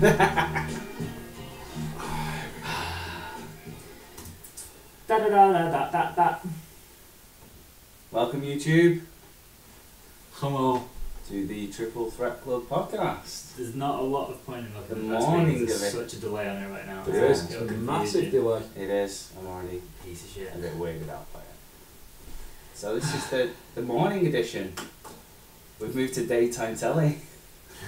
Da da da da da da da. Welcome YouTube Hello. to the Triple Threat Club podcast. There's not a lot of point in looking The at that morning screen, 'cause of there's it. such a delay on it right now. There is. It'll It's a confuse massive you. delay. It is. I'm already Piece of shit. a bit weirded out by it. So this is the morning edition. We've moved to daytime telly.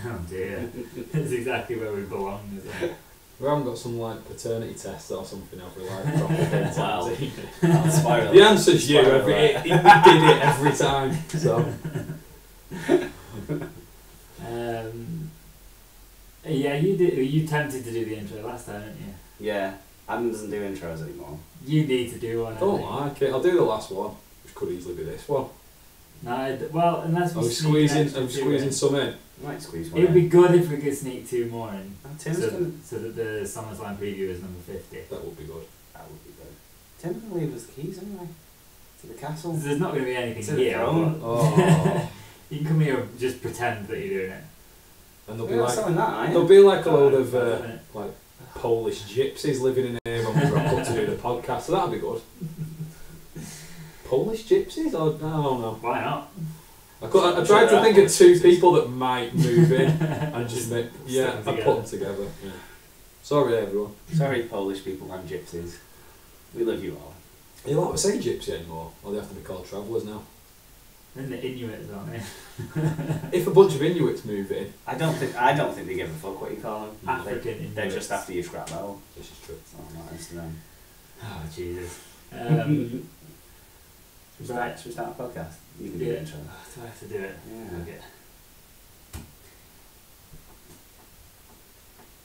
Oh dear. That's exactly where we belong, isn't it? We haven't got some like paternity test or something have we like proper Well, daytime. I'll spiral. The answer's you. Spiral Every, right. he did it every time. So Yeah, you did. You tempted to do the intro last time, didn't you? Yeah, Adam doesn't do intros anymore. You need to do one. I don't like it. I'll do the last one, which could easily be this one. No, well, unless we I'm sneak an squeezing. extra I'm two squeezing in. some in. I might squeeze one. It'd be in. good if we could sneak two more in, Oh, Tim's so, gonna. so that the SummerSlam preview is number 50. That would be good. That would be good. Tim can leave us the keys anyway to the castle. There's not going to be To anything the here. throne. but Oh, you can come here and just pretend that you're doing it. and there'll We're be not like selling that, are there'll you? be like a load of Isn't it? like Polish gypsies living in here when we rock up to do the podcast. So that'll be good. Polish gypsies? Or I don't know. Why not? I tried to think of two people that might move in and just make Stick I them put them together. Yeah. Sorry everyone. Sorry, Polish people and gypsies. We love you all. Are you allowed to say gypsy anymore? Or they have to be called travellers now? Then the Inuits, aren't they? If a bunch of Inuits move in, I don't think they give a fuck what you call them. African Inuits. They're just after your scrap metal. this is true. It's not nice to them. Oh, Jesus. Should we start a podcast? You can do Yeah. the intro. Do I have to do it? Yeah. Okay.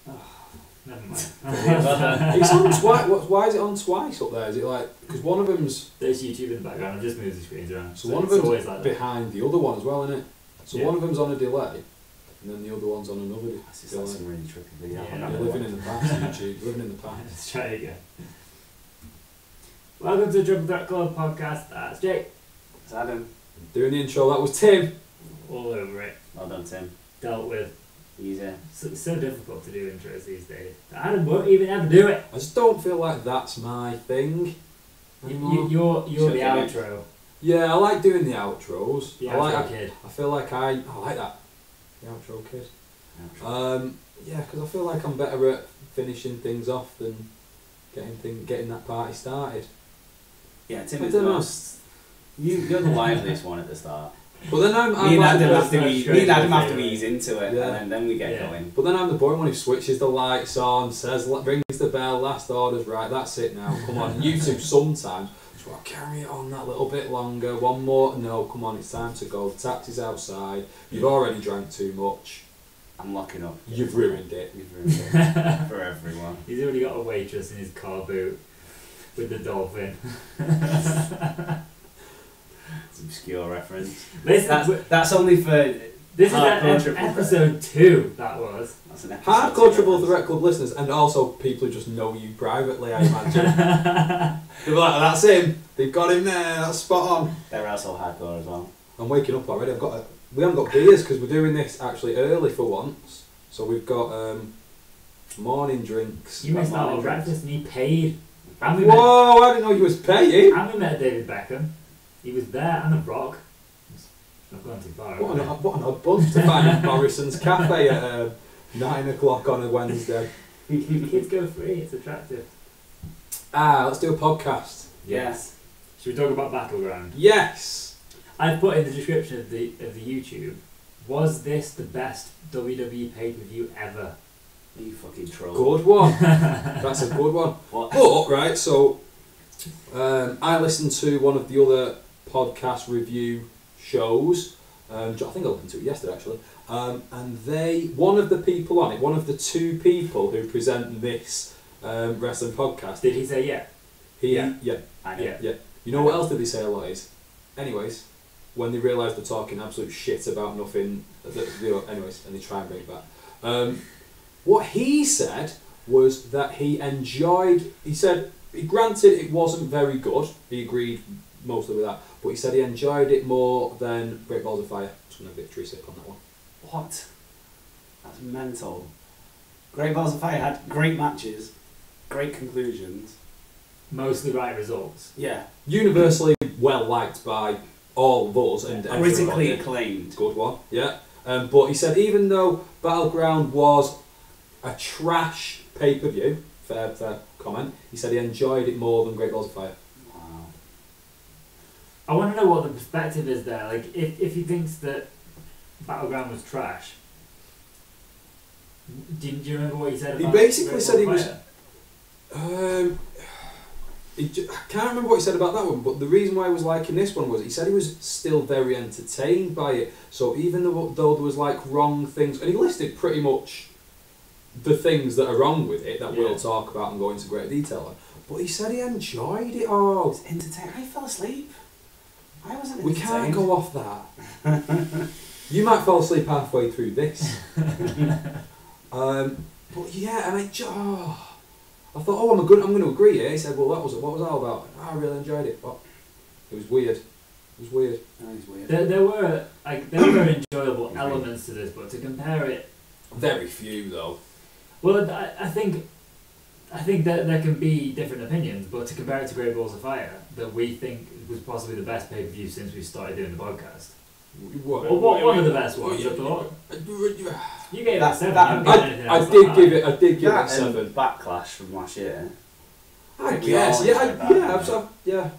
Oh, never mind. It's on twice. Why is it on twice up there? Is it like because one of them's There's YouTube in the background. I've just moved the screens around. so one of it's them's always like that. behind the other one as well, isn't it? So Yeah. one of them's on a delay, and then the other one's on another This is like some really tricky video. Yeah. You're living in the past, YouTube. Living in the past. Let's try it again. Welcome to the Triple Threat Club podcast. That's Jake. It's Adam. Doing the intro. That was Tim. All over it. Well done, Tim. Dealt with. Easy. It's so difficult to do intros these days. Adam won't even ever do it. I just don't feel like that's my thing anymore. You're Should the do it. outro. Yeah, I like doing the outros. The I like. outro kid. I feel like I like that. The outro kid. Yeah, because I feel like I'm better at finishing things off than getting that party started. Yeah, Tim I is the don't know. most. You're the liveliest one at the start. But then I'm Me and like Adam the- have to that's ease. straight Me and Adam to have to the ease into it, Yeah. and then we get Yeah. going. But then I'm the boring one who switches the lights on, says, brings the bell, last orders, right, that's it now, come on. You two sometimes, just want to carry it on that little bit longer, one more, no, come on, it's time to go, the taxi's outside, you've already drank too much, I'm locking up. you've ruined it. You've ruined it for everyone. He's already got a waitress in his car boot with the dolphin. It's an obscure reference. Listen, That's only for. this is Hardcore Triple episode 2, that was. That's an episode. Hardcore Triple Threat Club listeners, and also people who just know you privately, I imagine. They'll be like, that's him, they've got him there, that's spot on. They're also hardcore as well. I'm waking up already. We haven't got beers because we're doing this actually early for once. So we've got morning drinks. You missed out on Morning drinks. breakfast and he paid. And we met, Whoa! I didn't know you was paying. and we met David Beckham. He was there and The Rock. I've gone too far. What haven't I? an odd bunch to find in Morrison's Cafe at 9 o'clock on a Wednesday. Kids go free, it's attractive. Let's do a podcast. Yes. Should we talk about Battleground? Yes. I've put in the description of the YouTube, was this the best WWE pay-per-view ever? You fucking troll. Good one. That's a good one. What? But right, so I listened to one of the other podcast review shows. I think I listened to it yesterday actually. And one of the people on it, one of the two people who present this wrestling podcast. Did he say yeah? Yeah. I know. Yeah. You know what else did they say a lot is? Anyways, when they realise they're talking absolute shit about nothing, anyways, and they try and bring it back. What he said was that he enjoyed, he said, granted it wasn't very good, he agreed mostly with that, but he said he enjoyed it more than Great Balls of Fire. Just going to victory sip on that one. What? That's mental. Great Balls of Fire had great matches, great conclusions. Mostly right results. Yeah. Universally well liked by all of us and Critically everybody. acclaimed. Good one, yeah. But he said even though Battleground was a trash pay-per-view, fair comment, he said he enjoyed it more than Great Balls of Fire. Wow. I want to know what the perspective is there. Like, if he thinks that Battleground was trash, do you remember what he said about He basically Great said he Balls was. of Fire? I can't remember what he said about that one, but the reason why I was liking this one was he said he was still very entertained by it. So even though there was like wrong things, and he listed pretty much the things that are wrong with it that we'll talk about and go into great detail on, but he said he enjoyed it all. It's entertaining. I fell asleep. I wasn't We entertained. can't go off that. You might fall asleep halfway through this. But yeah, and I thought, I'm going to agree here. He said, well, what was that all about? I really enjoyed it, but it was weird. It was weird. That is weird. There were enjoyable elements to this, but to compare it, Very few though. well, I think that there can be different opinions, but to compare it to Great Balls of Fire, that we think was possibly the best pay-per-view since we started doing the podcast. One of the best ones, I thought. You gave it 7. I did give it. I did give it That 7. Backlash from last year. I we guess. all Yeah. enjoyed that, Yeah.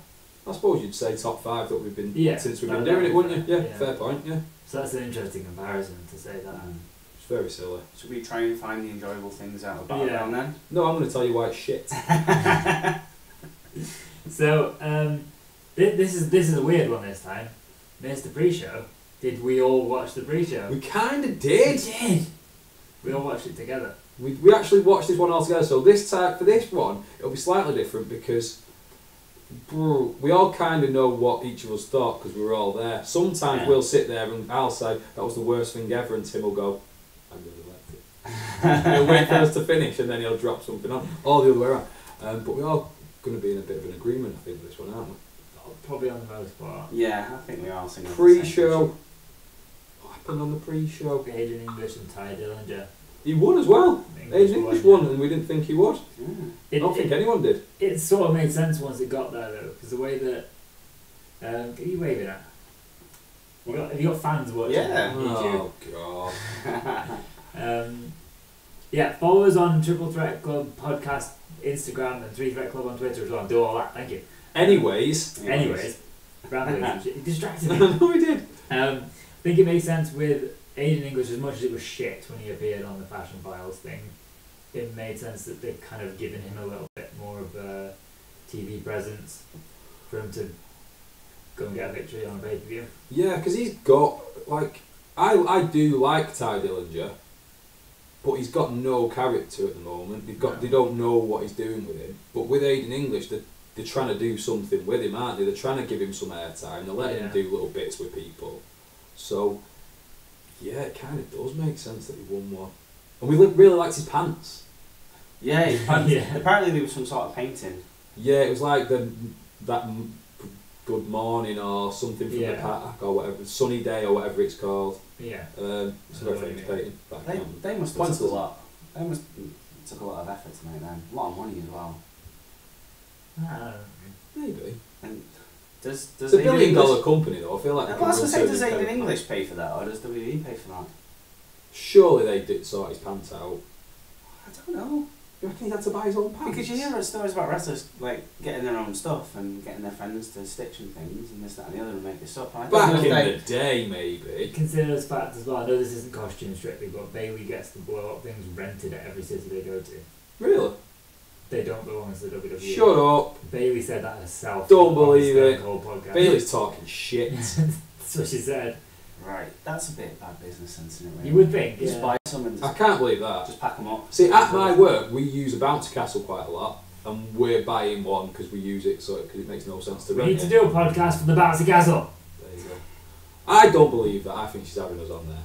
I suppose you'd say top 5 that we've been since we've been that doing it, would wouldn't be you? fair, Yeah. Fair point. Yeah. So that's an interesting comparison to say that. It's very silly. Should we try and find the enjoyable things out of Battleground then? No, I'm going to tell you why it's shit. So this is a weird one this time. Missed the pre-show. Did we all watch the pre-show? We kind of did. We did. We all watched it together. We actually watched this one all together. So this time for this one, it'll be slightly different because we all kind of know what each of us thought because we were all there. Sometimes we'll sit there and I'll say that was the worst thing ever, and Tim will go, I really liked it. He'll wait for us to finish and then he'll drop something on, or the other way around. But we're all going to be in a bit of an agreement, I think, with this one, aren't we? Probably on the most part. Yeah, I think we are singing. Pre-show. What happened on the pre-show? Hayden English and Ty Dillinger. He won as well. English won, and we didn't think he would. Yeah. I don't think anyone did. It sort of made sense once it got there though, because the way that are you waving at? Have you got fans watching? Yeah. Oh god. Yeah, follow us on Triple Threat Club podcast Instagram and 3 Threat Club on Twitter as well. Do all that, thank you. Anyways, rambling. It distracted me. no, we did. I think it makes sense with Aiden English, as much as it was shit when he appeared on the Fashion Files thing. It made sense that they've kind of given him a little bit more of a TV presence for him to go and get a victory on a pay-per-view. Yeah, because he's got, like, I do like Ty Dillinger, but he's got no character at the moment. They don't know what he's doing with him. But with Aiden English, they're trying to do something with him, aren't they? They're trying to give him some airtime. They're letting him do little bits with people. So, yeah, it kind of does make sense that he won one. And we really liked his pants. Yeah, his pants. Apparently there was some sort of painting. Yeah, it was like that Good Morning or something from the pack or whatever, Sunny Day or whatever it's called. Yeah. It's a very famous painting. They must have took a lot. They must took a lot of effort to make them. A lot of money as well. Maybe. And does it's a $1 billion English company though. I feel like. I was going to say, does Aiden English pay for that, or does WWE pay for that? Surely they did sort his pants out. I don't know. You reckon he had to buy his own pants? Because you hear stories about wrestlers like getting their own stuff and getting their friends to stitch and things and this, that, and the other and make this up. Back in the day, maybe. Consider this fact as well. I know this isn't costume strictly, but Bailey gets the blow up things rented at every city they go to. Really? They don't belong to the WWE. Shut up. Bailey said that herself. Don't believe it. Podcast. Bailey's talking shit. That's what she said. Right, that's a bit of bad business sense, isn't it? Really? You would think. Just buy some and I can't believe that. just pack them up. See, at my work, we use a bouncy castle quite a lot, and we're buying one because we use it, because it makes no sense to We rent need to it. do a podcast from the Bouncy Castle. There you go. I don't believe that. I think she's having us on there.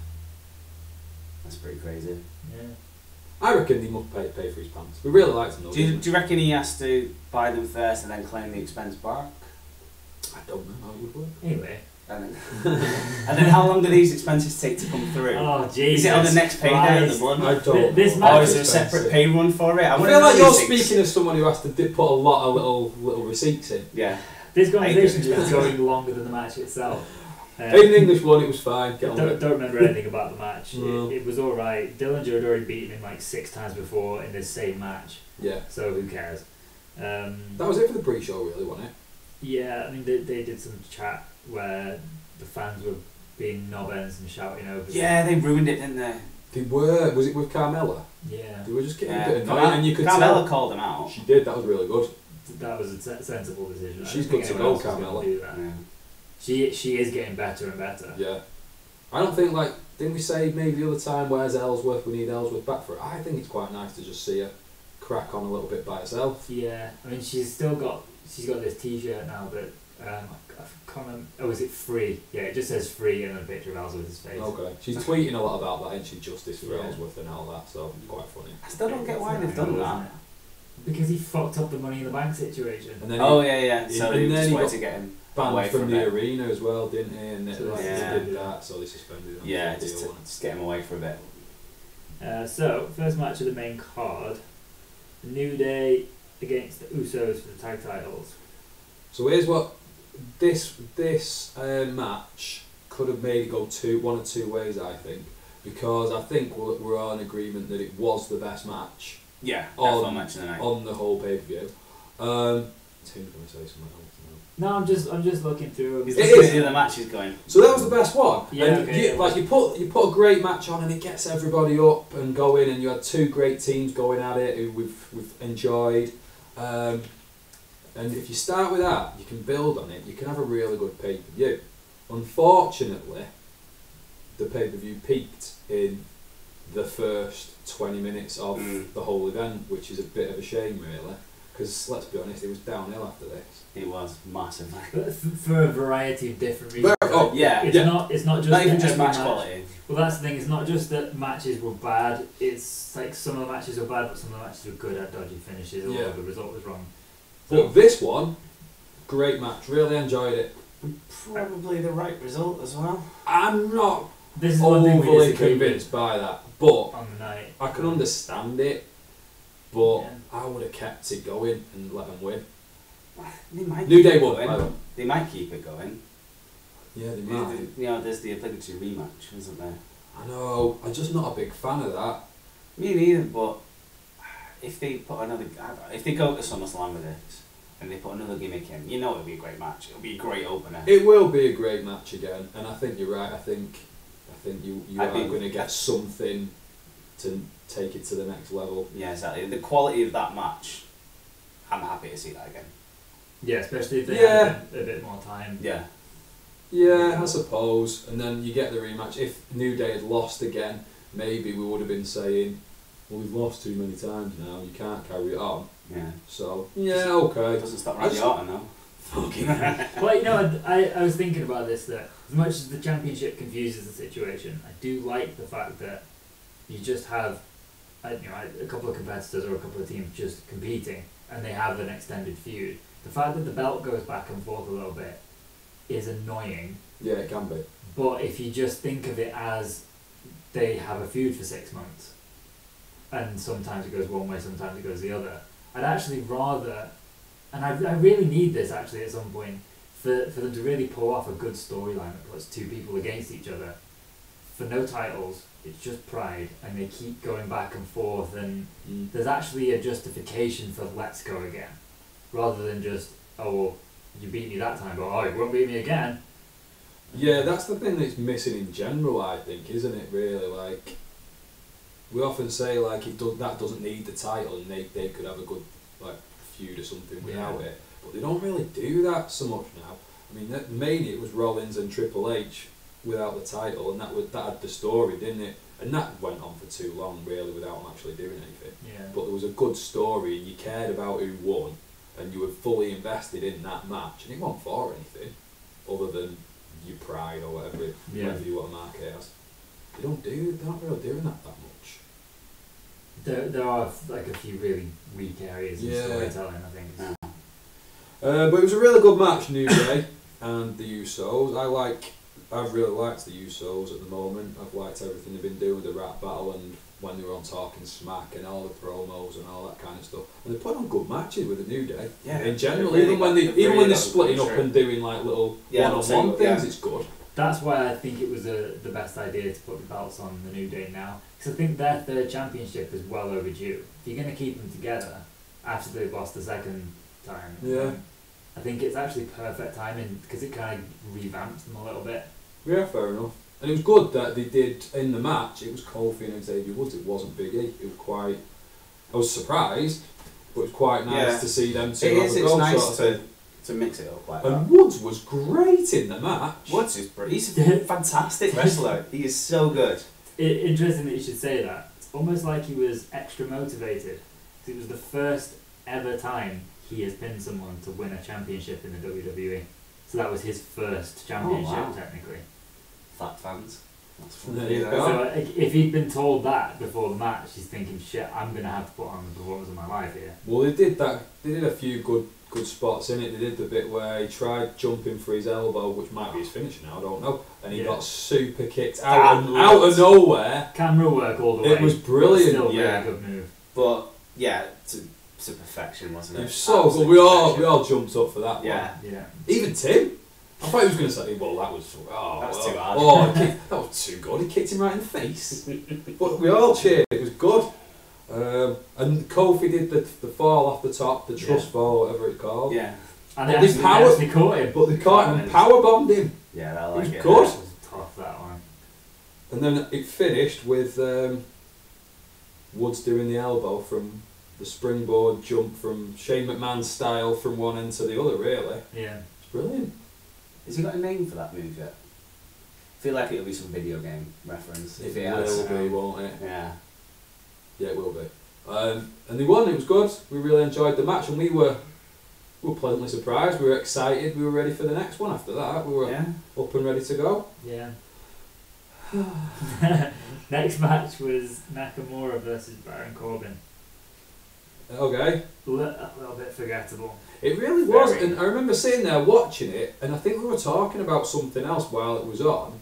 That's pretty crazy. Yeah. I reckon he must pay for his pants. We really like them though. Do you reckon he has to buy them first and then claim the expense back? I don't know how it would work. Anyway, And then how long do these expenses take to come through? Oh, Jesus. Is it on the next payday of the month? I don't This know. match Or is there a separate pay run for it? I feel like you're speaking as someone who has to put a lot of little receipts in. Yeah. This conversation is going longer than the match itself. In English one, it was fine. Get on with it. Don't remember anything about the match. No. It was alright. Dillinger had already beaten him like 6 times before in this same match, Yeah. so who cares? That was it for the pre-show, really, wasn't it? Yeah, I mean they did some chat where the fans were being knob ends and shouting over. Yeah, they ruined it, didn't they? They were. Was it with Carmella? Yeah. They were just getting Yeah. a bit annoying, and you could Carmella tell. called them out. She did. That was really good. That was a sensible decision. I She's don't think good to anyone go, else was gonna Carmella. do that. Yeah. She is getting better and better. Yeah. I don't think didn't we say maybe the other time where's Ellsworth? We need Ellsworth back for it. I think it's quite nice to just see her crack on a little bit by herself. Yeah, I mean she's got this T-shirt now that I can't remember. Oh, is it free? Yeah, it just says free and a picture of Ellsworth's face. Okay. She's tweeting a lot about that, and she justice for Yeah. Ellsworth and all that, so it's quite funny. I still don't get why they've done that. Because he fucked up the Money in the Bank situation. And then Oh yeah. So and they then just he wanted got to get him banned away from the it. arena as well, didn't he? And So they yeah. did that, so they suspended him. Yeah, for the just deal, to get him away for a bit. So first match of the main card, New Day against the Usos for the tag titles. So here's what this match could have made it go one of two ways, I think, because I think we're all in agreement that it was the best match Yeah, On- definitely match of the night. on the whole pay-per-view. Tim's going to say something else now. No, I'm just looking through. Is It this is. the other matches going? So that was the best one. Yeah, and okay, you, yeah. like you put a great match on, and it gets everybody up and going, and you had two great teams going at it who we've enjoyed. And if you start with that, you can build on it. You can have a really good pay-per-view. Unfortunately, the pay-per-view peaked in the first 20 minutes of the whole event, which is a bit of a shame, really. Because let's be honest, it was downhill after this. It was massive. But for a variety of different reasons. Oh, Yeah, It's not just not even that just every match quality. Well, that's the thing. It's not just that matches were bad. It's like some of the matches were bad, but some of the matches were good, had dodgy finishes, or Yeah. the result was wrong. But this one, great match. Really enjoyed it. Probably the right result as well. I'm not This is one thing we overly disagree with convinced by that, but on the night. I can understand it. But Yeah. I would have kept it going and let them win. They might New keep Day it won. going. by the way. They might keep it going. Yeah, they might. You know, there's the obligatory rematch, isn't there? I know. I'm just not a big fan of that. Me neither, but if they if they go to SummerSlam with this and they put another gimmick in, you know it'll be a great match. It'll be a great opener. It will be a great match again, and I think you're right. I think you I are think- going to get something to take it to the next level. Yeah, exactly. The quality of that match, I'm happy to see that again. Yeah, especially if they Yeah. had a bit more time. Yeah. Yeah, I suppose. And then you get the rematch. If New Day had lost again, maybe we would have been saying, well, we've lost too many times now, you can't carry it on. Yeah. So, yeah, okay. It doesn't stop Randy Orton though. Fucking hell. Well, you know, I was thinking about this, that as much as the championship confuses the situation, I do like the fact that you just have a couple of competitors or a couple of teams just competing, and they have an extended feud. The fact that the belt goes back and forth a little bit is annoying, Yeah, it can be. but if you just think of it as they have a feud for 6 months, and sometimes it goes one way, sometimes it goes the other, I'd actually rather, and I really need this actually at some point, for them to really pull off a good storyline that puts two people against each other. For no titles, it's just pride, and they keep going back and forth, and there's actually a justification for let's go again, rather than just, oh well, you beat me that time, but oh, you won't beat me again. Yeah, that's the thing that's missing in general, I think, isn't it, really? Like, we often say, like, that doesn't need the title, and they could have a good, like, feud or something without it. But they don't really do that so much now. I mean, mainly it was Rollins and Triple H without the title, and that had the story, didn't it? And that went on for too long, really, without them actually doing anything. Yeah. But there was a good story, and you cared about who won, and you were fully invested in that match, and it wasn't for anything other than your pride or whatever you want to mark it as. They're not really doing that much. There are like a few really weak areas in storytelling, I think. But it was a really good match, New Day. and the Usos. I've really liked the Usos at the moment. I've liked everything they've been doing with the rap battle and when they were on Talking Smack and all the promos and all that kind of stuff. And they put on good matches with the New Day. Yeah. In general, Really even when they're got splitting up sure. and doing like little one-on-one things, it's good. That's why I think it was the best idea to put the belts on the New Day now. Because I think their third championship is well overdue. If you're going to keep them together after they've lost the second time, I think it's actually perfect timing because it kind of revamps them a little bit. Yeah, fair enough. And it was good that they did, in the match, it was Kofi and Xavier Woods, it wasn't Big E. It was quite, I was surprised, but it was quite nice to see them two. It's nice to mix it up like that. And Woods was great in the match. Woods is he's a fantastic wrestler. He is so good. Interesting that you should say that. It's almost like he was extra motivated. It was the first ever time he has pinned someone to win a championship in the WWE. So that was his first championship, technically. Fat fans. That's There you go. So if he'd been told that before the match, he's thinking, shit, I'm going to have to put on the performance of my life here. Well, they did that. They did a few good spots in it. They did the bit where he tried jumping for his elbow, which might be his finisher now, I don't know. And he got super kicked out of nowhere. Camera work all the way. It was brilliant. Still a really good move. But yeah, to perfection, wasn't it? It was so good. We all jumped up for that one. Yeah. Even Tim. I thought he was going to say, well, that was too hard. That was too good. He kicked him right in the face. But we all cheered. It was good. And Kofi did the fall off the top, the trust fall, whatever it's called. Yeah. And they actually caught him. But they caught him and power bombed him. Yeah, that like it was good. It was tough, that one. And then it finished with Woods doing the elbow from the springboard jump from Shane McMahon style from one end to the other, really. Yeah. It's brilliant. Has he got a name for that move yet? I feel like it'll be some video game reference. If it will has. be, won't it? Yeah. Yeah, it will be. And they won, it was good. We really enjoyed the match and we were pleasantly surprised. We were excited. We were ready for the next one after that. We were up and ready to go. Yeah. Next match was Nakamura versus Baron Corbin. Okay. A little bit forgettable. It really was, and I remember sitting there watching it, and I think we were talking about something else while it was on.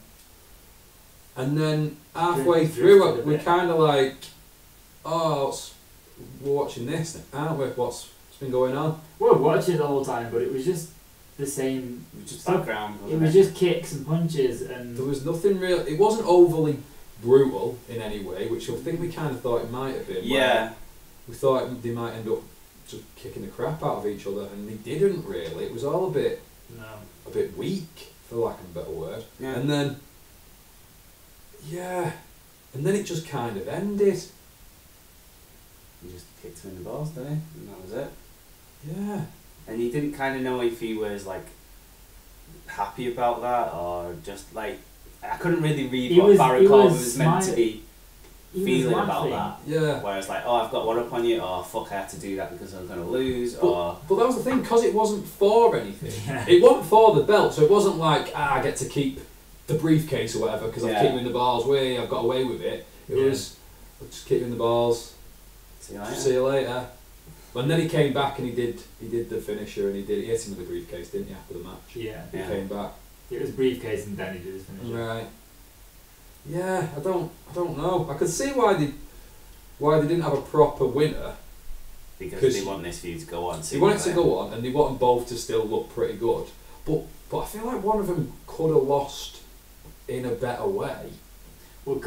And then halfway through, we're kind of like, we're watching this, aren't we? What's been going on? We were watching it the whole time, but it was just the same. It was just background. It was just kicks and punches, and there was nothing real. It wasn't overly brutal in any way, which I think we kind of thought it might have been. Yeah. We thought they might end up just kicking the crap out of each other, and they didn't really. It was all a bit weak, for lack of a better word. Yeah. And then, and then it just kind of ended. He just kicked him in the balls, didn't he? And that was it. Yeah. And you didn't kind of know if he was like happy about that or just like I couldn't really read what Baron Corbin was meant to be feeling about that. Yeah. Where it's like, I've got one up on you, or fuck, I had to do that because I'm going to lose, but that was the thing, because it wasn't for anything. It wasn't for the belt, so it wasn't like, I get to keep the briefcase or whatever because I'm keeping the balls away, I've got away with it. It was, I'll just keep the balls, see you later. And then he came back and he did the finisher and he hit him with the briefcase, didn't he, after the match? Yeah. He came back. It was briefcase and then he did his finisher. Right. Yeah, I don't know. I could see why they didn't have a proper winner. Because they want this feud to go on. They want it to go on, and they want them both to still look pretty good. But I feel like one of them could have lost in a better way. Well,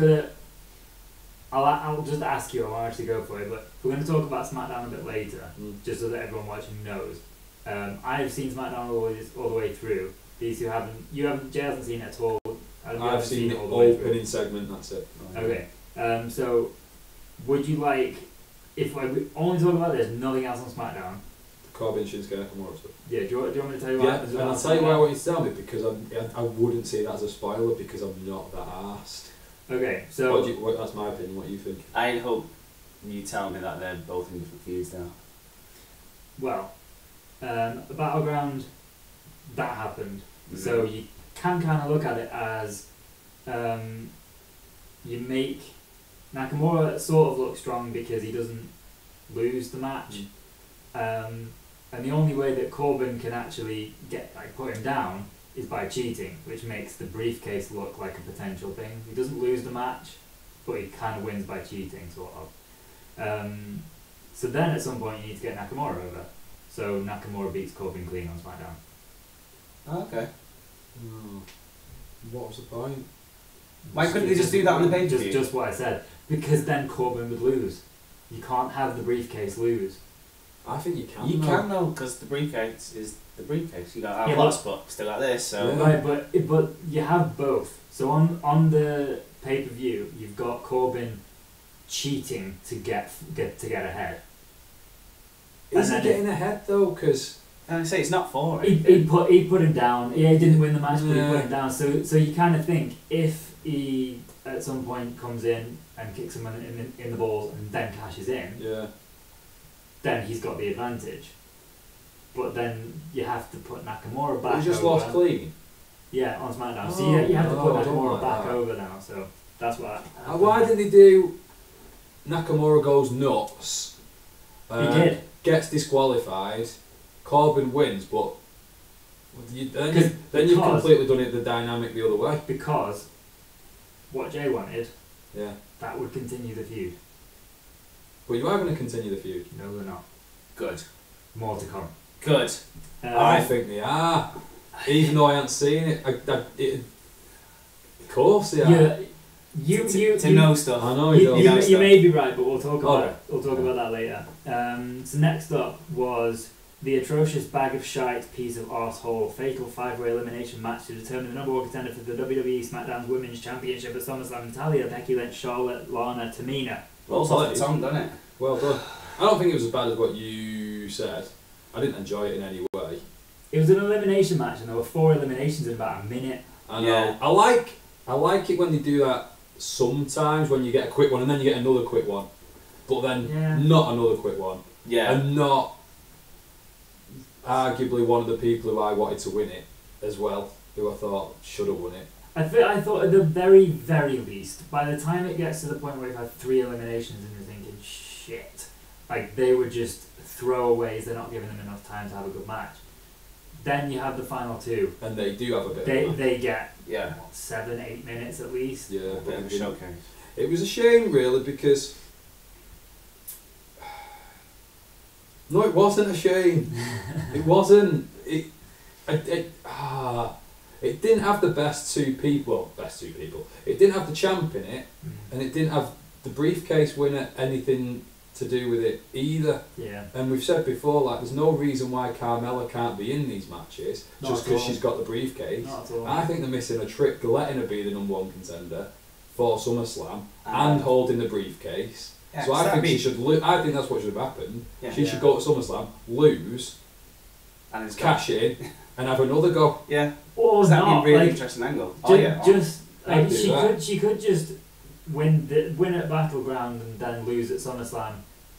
I'll just ask you. I'll actually go for it. But we're going to talk about SmackDown a bit later, just so that everyone watching knows. I've seen SmackDown all the way through. These who haven't, Jay hasn't seen it at all. I've seen the opening segment, that's it. Okay, so would you like, if we only talk about this, nothing else on SmackDown? Corbin, Shinsuke Nakamura stuff. Yeah, do you want me to tell you what happens? And I'll tell you why I want you to tell me, because I wouldn't say that as a spoiler, because I'm not that arsed. Okay, so... that's my opinion, what do you think? I hope you tell me that they're both in different feuds now. Well, Battleground, that happened, so you can kind of look at it as you make Nakamura sort of look strong because he doesn't lose the match, and the only way that Corbin can actually put him down is by cheating, which makes the briefcase look like a potential thing. He doesn't lose the match, but he kind of wins by cheating, sort of. So then at some point you need to get Nakamura over. So Nakamura beats Corbin clean on SmackDown. Oh, okay. What was the point? Why couldn't they just do that on the pay-per-view? Just what I said. Because then Corbin would lose. You can't have the briefcase lose. I think you can. You can though, because the briefcase is the briefcase. You got Yeah, lost, but still like this. So Right, but you have both. So on the pay-per-view, you've got Corbin cheating to get ahead. Is he getting ahead though? Because and I say it's not for it. He put him down. Yeah, he didn't win the match, but he Yeah. put him down. So you kind of think if he at some point comes in and kicks him in the balls and then cashes in, yeah, then he's got the advantage. But then you have to put Nakamura back. he just over. lost clean. Yeah, on SmackDown. So Oh, you have to put no, I don't Nakamura like back that. over now. So that's what. Why didn't they do Nakamura goes nuts? He did. Gets disqualified. Corbin wins, but then you've Because- completely done it the dynamic the other way. Because what Jay wanted, Yeah, that would continue the feud. but you are going to continue the feud. No, they're not. Good. More to come. Good. I think they are, even though I haven't seen it. Of course they are. To know stuff. I know you don't. You may be right, but we'll talk about Oh. we'll talk about that later. So next up was the atrocious bag of shite piece of arsehole fatal 5-way elimination match to determine the number one contender for the WWE SmackDown's Women's Championship at SummerSlam. Natalia, Becky Lynch, Charlotte, Lana, Tamina. Rolls off the tongue, doesn't it? Well done. I don't think it was as bad as what you said. I didn't enjoy it in any way. It was an elimination match, and there were 4 eliminations in about a minute. I know. Yeah. I like it when they do that sometimes, when you get a quick one and then you get another quick one, but then not another quick one. Yeah. And not arguably one of the people who I wanted to win it as well, who I thought should have won it. I thought at the very, very least, by the time it gets to the point where you've had 3 eliminations and you're thinking, shit, like they were just throwaways, they're not giving them enough time to have a good match. Then you have the final 2. And they do have a bit of They get Yeah. 7-8 minutes at least. yeah, A bit of a showcase. it was a shame really because no, it wasn't a shame. It wasn't. It didn't have the best two people. It didn't have the champ in it, and it didn't have the briefcase winner anything to do with it either. Yeah. And we've said before, like, there's no reason why Carmella can't be in these matches Not just at because all. she's got the briefcase. Not at all. I think they're missing a trick, letting her be the number one contender for SummerSlam and holding the briefcase. Yeah, So I think that'd she should. I think that's what should have happened. Yeah. She should go to SummerSlam, lose, And it's cash in, and have another go. Yeah. Or That'd not, be a really like, interesting angle. just I'd like, do she that. could just win at Battleground and then lose at SummerSlam,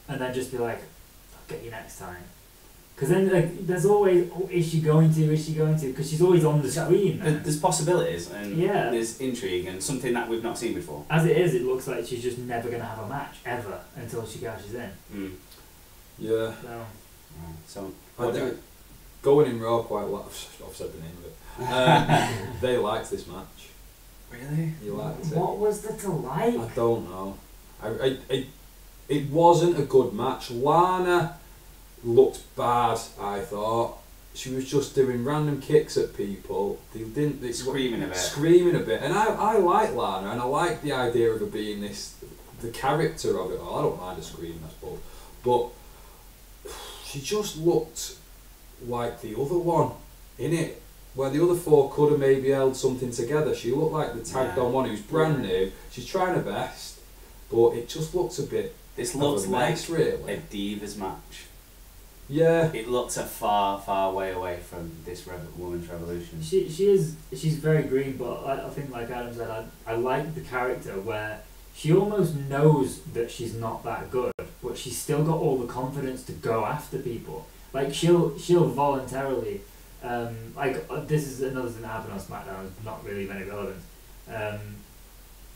and then just be like, I'll get you next time. Because then like there's always, is she going to? Because she's always on the screen. There's possibilities and Yeah. there's intrigue and something that we've not seen before. As it is, it looks like she's just never going to have a match ever until she cashes in. Yeah. So So I think going in Raw quite a lot. I've said the name of it. They liked this match. really? You liked it. what was there to like? I don't know. It wasn't a good match. Lana looked bad, I thought. She was just doing random kicks at people. They Screaming a bit. Screaming a bit. And I like Lana, and I like the idea of her being the character of it all. I don't mind her screaming, I suppose. But she just looked like the other one in it. Where the other 4 could have maybe held something together. She looked like the tagged on one who's brand new. She's trying her best, but it just looks a bit. This of looks a like mess, really. a Divas match. Yeah. It looks a far, far way away from this women's revolution. She's very green, but I think like Adam said, I like the character where she almost knows that she's not that good, but she's still got all the confidence to go after people. Like she'll voluntarily. This is another thing that happened on SmackDown. Not really very relevant.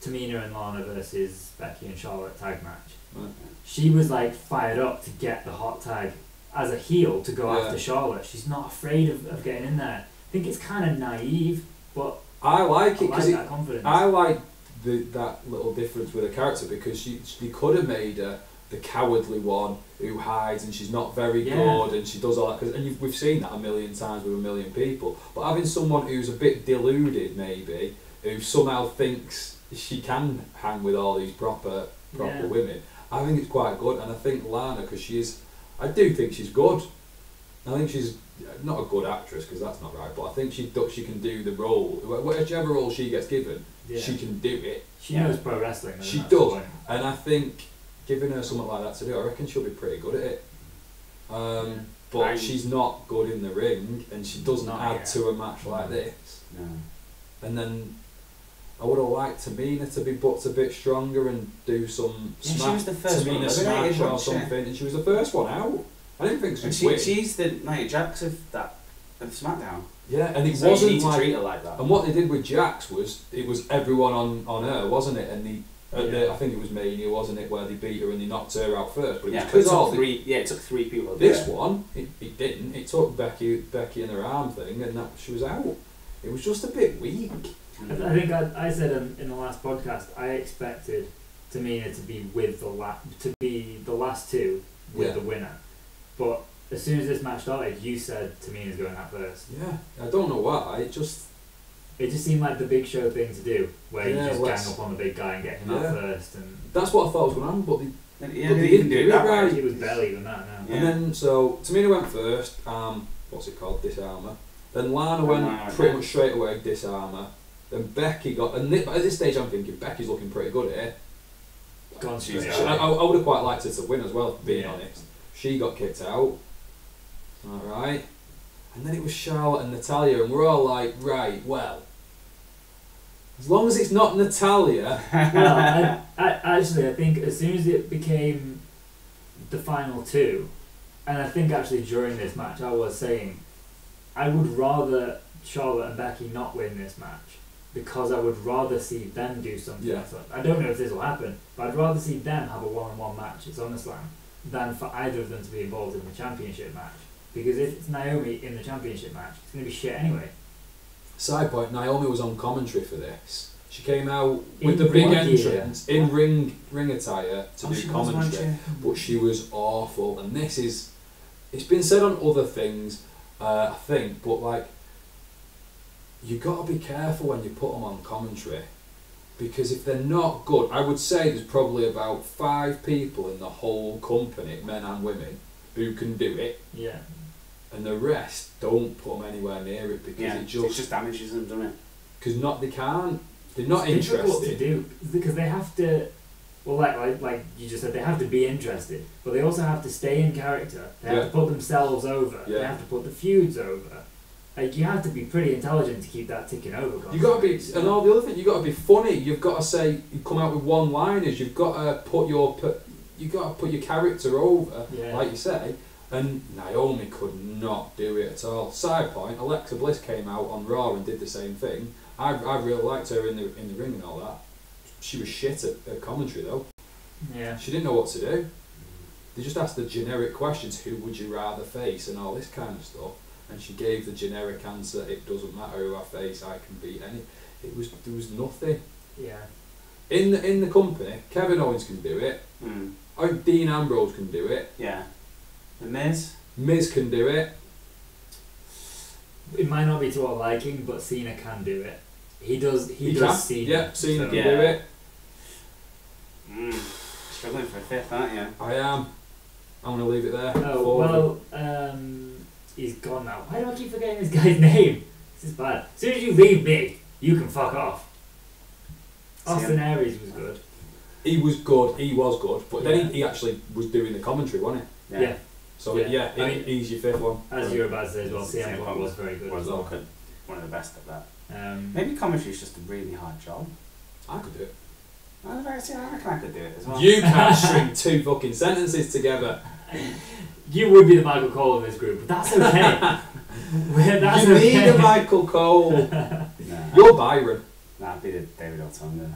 Tamina and Lana versus Becky and Charlotte tag match. Right. She was like fired up to get the hot tag as a heel to go Yeah. after Charlotte. She's not afraid of getting in there. think it's kind of naive, but I like it because that confidence. I like that little difference with her character because they could have made her the cowardly one who hides and she's not very good and she does all that. We've seen that a million times with a million people. But having someone who's a bit deluded, maybe, who somehow thinks she can hang with all these proper women, I think it's quite good. And I think Lana, because I do think she's good. I think she's not a good actress because that's not right, but I think she can do the role. Whichever role she gets given, she can do it. She knows pro wrestling. She does, and I think giving her something like that to do, I reckon she'll be pretty good at it. But she's not good in the ring, and she doesn't add to a match like this. No. And then I would have liked Tamina to be booked a bit stronger and do some she was the first Tamina one smash or something, and she was the first one out. I didn't think she's the Nia Jax of SmackDown. Yeah, and it so wasn't you need to like, treat her like that. And what they did with Jax was it was everyone on her, wasn't it? And I think it was Mania, wasn't it, where they beat her and they knocked her out first. But it took three people. This one, it didn't. It took Becky and her arm thing, and she was out. It was just a bit weak. I think I said in the last podcast I expected Tamina to be with the last two with the winner. But as soon as this match started, you said Tamina's going out first. Yeah, I don't know why. It just seemed like the Big Show thing to do, where you just gang up on the big guy and get him out first. And that's what I thought was going to happen, but they didn't do it that right. It was barely even that now. Yeah. And then so Tamina went first. What's it called? Disarmer. Then Lana went pretty much straight away. Disarmer. Then Becky got, and at this stage I'm thinking Becky's looking pretty good here. I would have quite liked her to win as well, being honest. She got kicked out. Alright. And then it was Charlotte and Natalya, and we're all like, right, well, as long as it's not Natalya. Well, I think as soon as it became the final two, and I think actually during this match I was saying, I would rather Charlotte and Becky not win this match, because I would rather see them do something. Yeah. I don't know if this will happen, but I'd rather see them have a one-on-one match at SummerSlam than for either of them to be involved in the championship match. Because if it's Naomi in the championship match, it's going to be shit anyway. Side point, Naomi was on commentary for this. She came out with the big entrance in ring attire to do commentary, but she was awful. And it's been said on other things, I think, but like, you got to be careful when you put them on commentary, because if they're not good, I would say there's probably about 5 people in the whole company, men and women, who can do it. Yeah. And the rest don't put them anywhere near it because it just damages them, doesn't it? Because they can't. They're not it's interested. Difficult to do because they have to. Well, like you just said, they have to be interested, but they also have to stay in character. They have to put themselves over. They have to put the feuds over. Like, you have to be pretty intelligent to keep that ticking over. Constantly. You got to be, and all the other thing, you got to be funny. You've got to say, you come out with one-liners. You've got to put your character over, like you say. And Naomi could not do it at all. Side point: Alexa Bliss came out on Raw and did the same thing. I really liked her in the ring and all that. She was shit at commentary though. Yeah. She didn't know what to do. They just asked the generic questions: who would you rather face, and all this kind of stuff. And she gave the generic answer: it doesn't matter who I face, I can beat any. There was nothing. Yeah. In the company, Kevin Owens can do it. Dean Ambrose can do it. Yeah. The Miz? Miz can do it. It might not be to our liking, but Cena can do it. He does Cena. Yeah, Cena can do it. Struggling for a fifth, aren't you? I am. I'm going to leave it there. Oh, well, he's gone now. Why do I keep forgetting this guy's name? This is bad. As soon as you leave me, you can fuck off. Austin Aries was good. He was good, but then he actually was doing the commentary, wasn't he? Yeah. So he's your fifth one. As you were about to say as well, CM Punk was very good. Was one of the best at that. Maybe commentary is just a really hard job. I could do it. I reckon I could do it as well. You can't string 2 fucking sentences together. You would be the Michael Cole of this group, but that's okay. You need a Michael Cole. You're Byron. Nah, I'd be the David Otunga.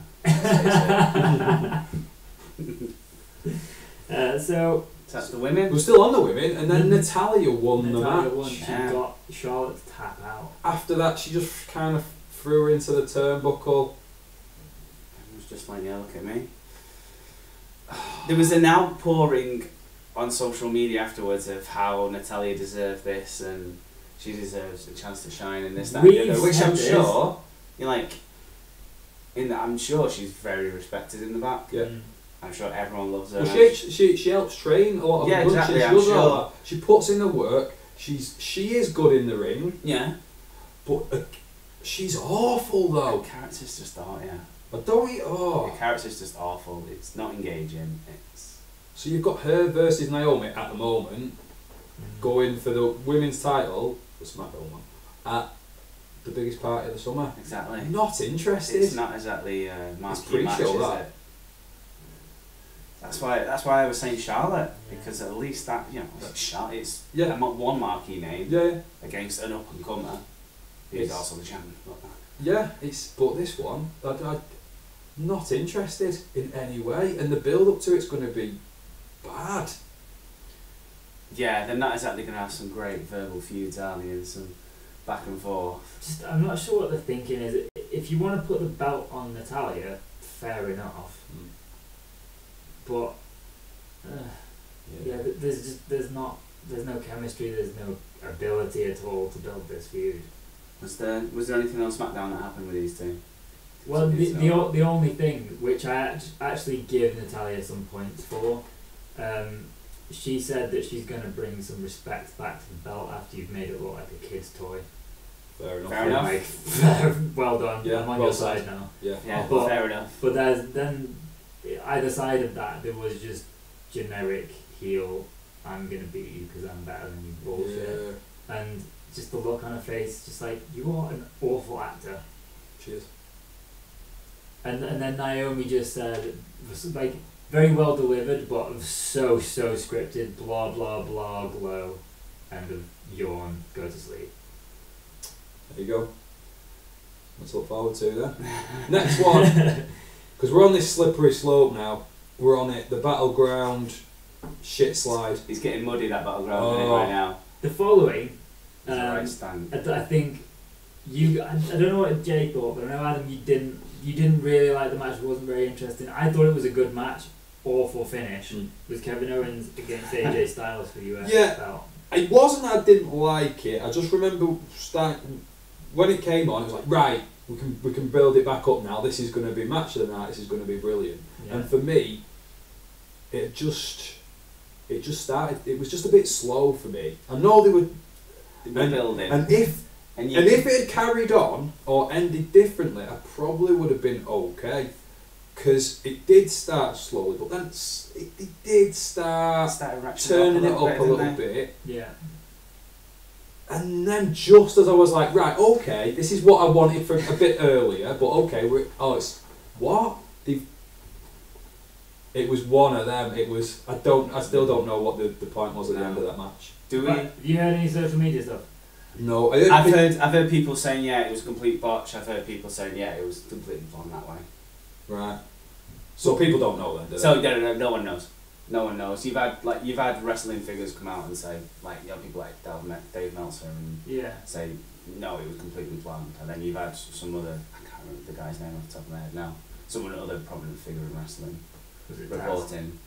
So That's the women. We're still on the women, and then Natalya won the match. Won. She got Charlotte to tap out. After that, she just kind of threw her into the turnbuckle. It was just like, yeah, look at me. There was an outpouring on social media afterwards of how Natalya deserved this and she deserves a chance to shine in this, that, and the other, which I'm sure, you're like, I'm sure she's very respected in the back. Yeah. I'm sure everyone loves her. Well, she helps train a lot of the punches. Exactly, she does all that. She puts in the work. She is good in the ring. Yeah. But she's awful though. Her character's just yeah. But don't you? Oh. Her character's just awful. It's not engaging. So you've got her versus Naomi at the moment, going for the women's title, the SmackDown one, at the biggest party of the summer. Exactly. Not interested. It's not exactly marquee match, is it? That's why I was saying Charlotte, because at least that, it's one marquee name against an up and comer who's also the champion. Yeah, but this one, I'm not interested in any way, and the build up to it's going to be bad. Yeah, they're not exactly going to have some great verbal feuds, are they, and some back and forth. I'm not sure what the thinking is. If you want to put the belt on Natalya, fair enough. But there's no chemistry, there's no ability at all to build this feud. Was there anything on SmackDown that happened with these two? Well, the only thing which I actually give Natalya some points for, she said that she's going to bring some respect back to the belt after you've made it look like a kid's toy. Fair enough. Fair enough. Well done. Yeah, I'm on your side now. Yeah, but, fair enough. But then either side of that, there was just generic heel, I'm going to beat you because I'm better than you bullshit. Yeah. And just the look on her face, just like, you are an awful actor. She is. And then Naomi just said, like, very well delivered, but so scripted, blah, blah, blah, glow, end of yawn, go to sleep. There you go. Let's look forward to that. Next one, because we're on this slippery slope now. We're on it, the Battleground shit slide. He's getting muddy, that Battleground right now. The following, right stand. I think I don't know what Jay thought, but I know Adam, you didn't really like the match. It wasn't very interesting. I thought it was a good match. Awful finish. Was Kevin Owens against AJ Styles for the US belt. It wasn't that I didn't like it. I just remember when it came on, it was like, right, we can build it back up now. This is going to be match of the night. This is going to be brilliant. Yeah. And for me, it just started. It was just a bit slow for me. I know they were building, and if it had carried on or ended differently, I probably would have been okay. Because it did start slowly, but then it did start turning it up a little bit. Yeah. And then just as I was like, right, okay, this is what I wanted for a bit earlier, but okay, it's what? It was one of them. It was I still don't know what the point was at the end of that match. Have you heard any social media stuff? No, I've heard people saying it was a complete botch. I've heard people saying it was completely planned that way. Right. So people don't know then, do they? So no one knows. No one knows. You've had wrestling figures come out and say, like, people like Dave Meltzer and say no, it was completely planned. And then you've had some other, I can't remember the guy's name off the top of my head now. Some other prominent figure in wrestling reporting.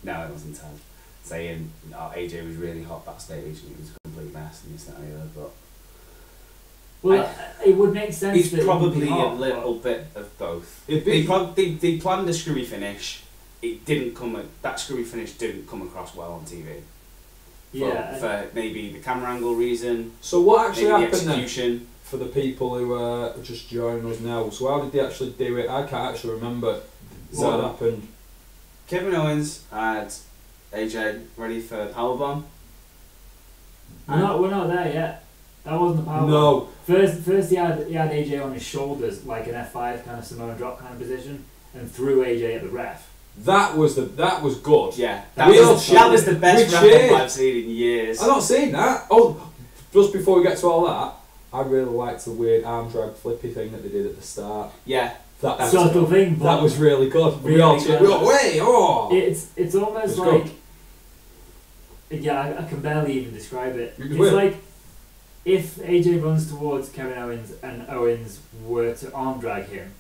No, it wasn't Ted. Saying AJ was really hot backstage and it was a complete mess and this and the other, but. Well, it would make sense. It's probably a little bit of both. They planned a screwy finish. It didn't that screwy finish didn't come across well on TV. For maybe the camera angle reason. So what actually happened the execution then? For the people who are just joining us now, so how did they actually do it? I can't actually remember what happened. Kevin Owens had AJ ready for powerbomb. We're not there yet. That wasn't the powerbomb. No. First he had AJ on his shoulders like an F5 kind of Samoan drop kind of position and threw AJ at the ref. That was good. Yeah, that was the best ref I've seen in years. I've not seen that. Oh, just before we get to all that, I really liked the weird arm drag flippy thing that they did at the start. Yeah, that was really good. We all cheered. Way, It's almost like Yeah, I can barely even describe it. It's Weird. like if AJ runs towards Kevin Owens and Owens were to arm drag him,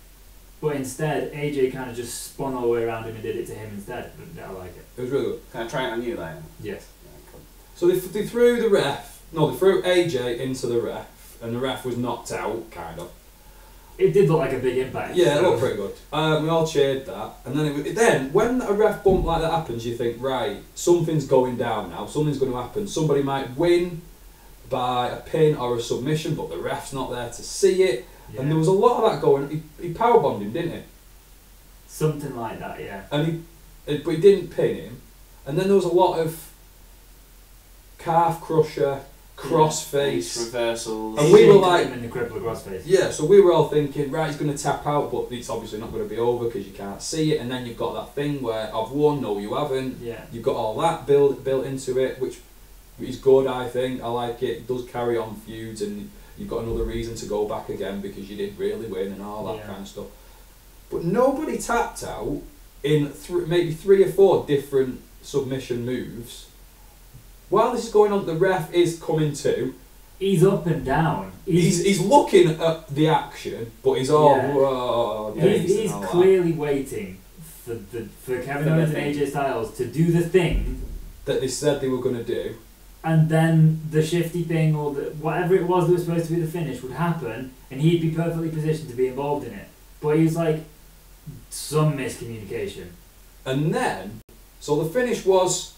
but instead AJ kind of just spun all the way around him and did it to him instead. I like it. It was really good. Can I try it on you later? Yes. Yeah, cool. So they threw the ref. No, they threw AJ into the ref, and the ref was knocked out, kind of. It did look like a big impact. Yeah, it looked pretty good. We all cheered that, and then when a ref bump like that happens, you think, right, something's going down now. Something's going to happen. Somebody might win by a pin or a submission, but the ref's not there to see it. Yeah. And there was a lot of that going. He powerbombed him, didn't he? Something like that, yeah. And but he didn't pin him. And then there was a lot of calf crusher, crossface, reversals. And we were like, in the crippler crossface. yeah, so we were all thinking, right, he's going to tap out, but it's obviously not going to be over because you can't see it. And then you've got that thing where I've won, no, you haven't. Yeah. You've got all that built into it, which is good, I think. I like it. It does carry on feuds, and you've got another reason to go back again because you did really win and all that kind of stuff. But nobody tapped out in maybe 3 or 4 different submission moves. While this is going on, the ref is coming to. He's up and down. He's looking at the action, but he's all whoa. He's clearly waiting for Kevin Owens and AJ Styles to do the thing that they said they were going to do, and then the shifty thing or whatever it was that was supposed to be the finish would happen, and he'd be perfectly positioned to be involved in it. But he was like some miscommunication. And then, so the finish was.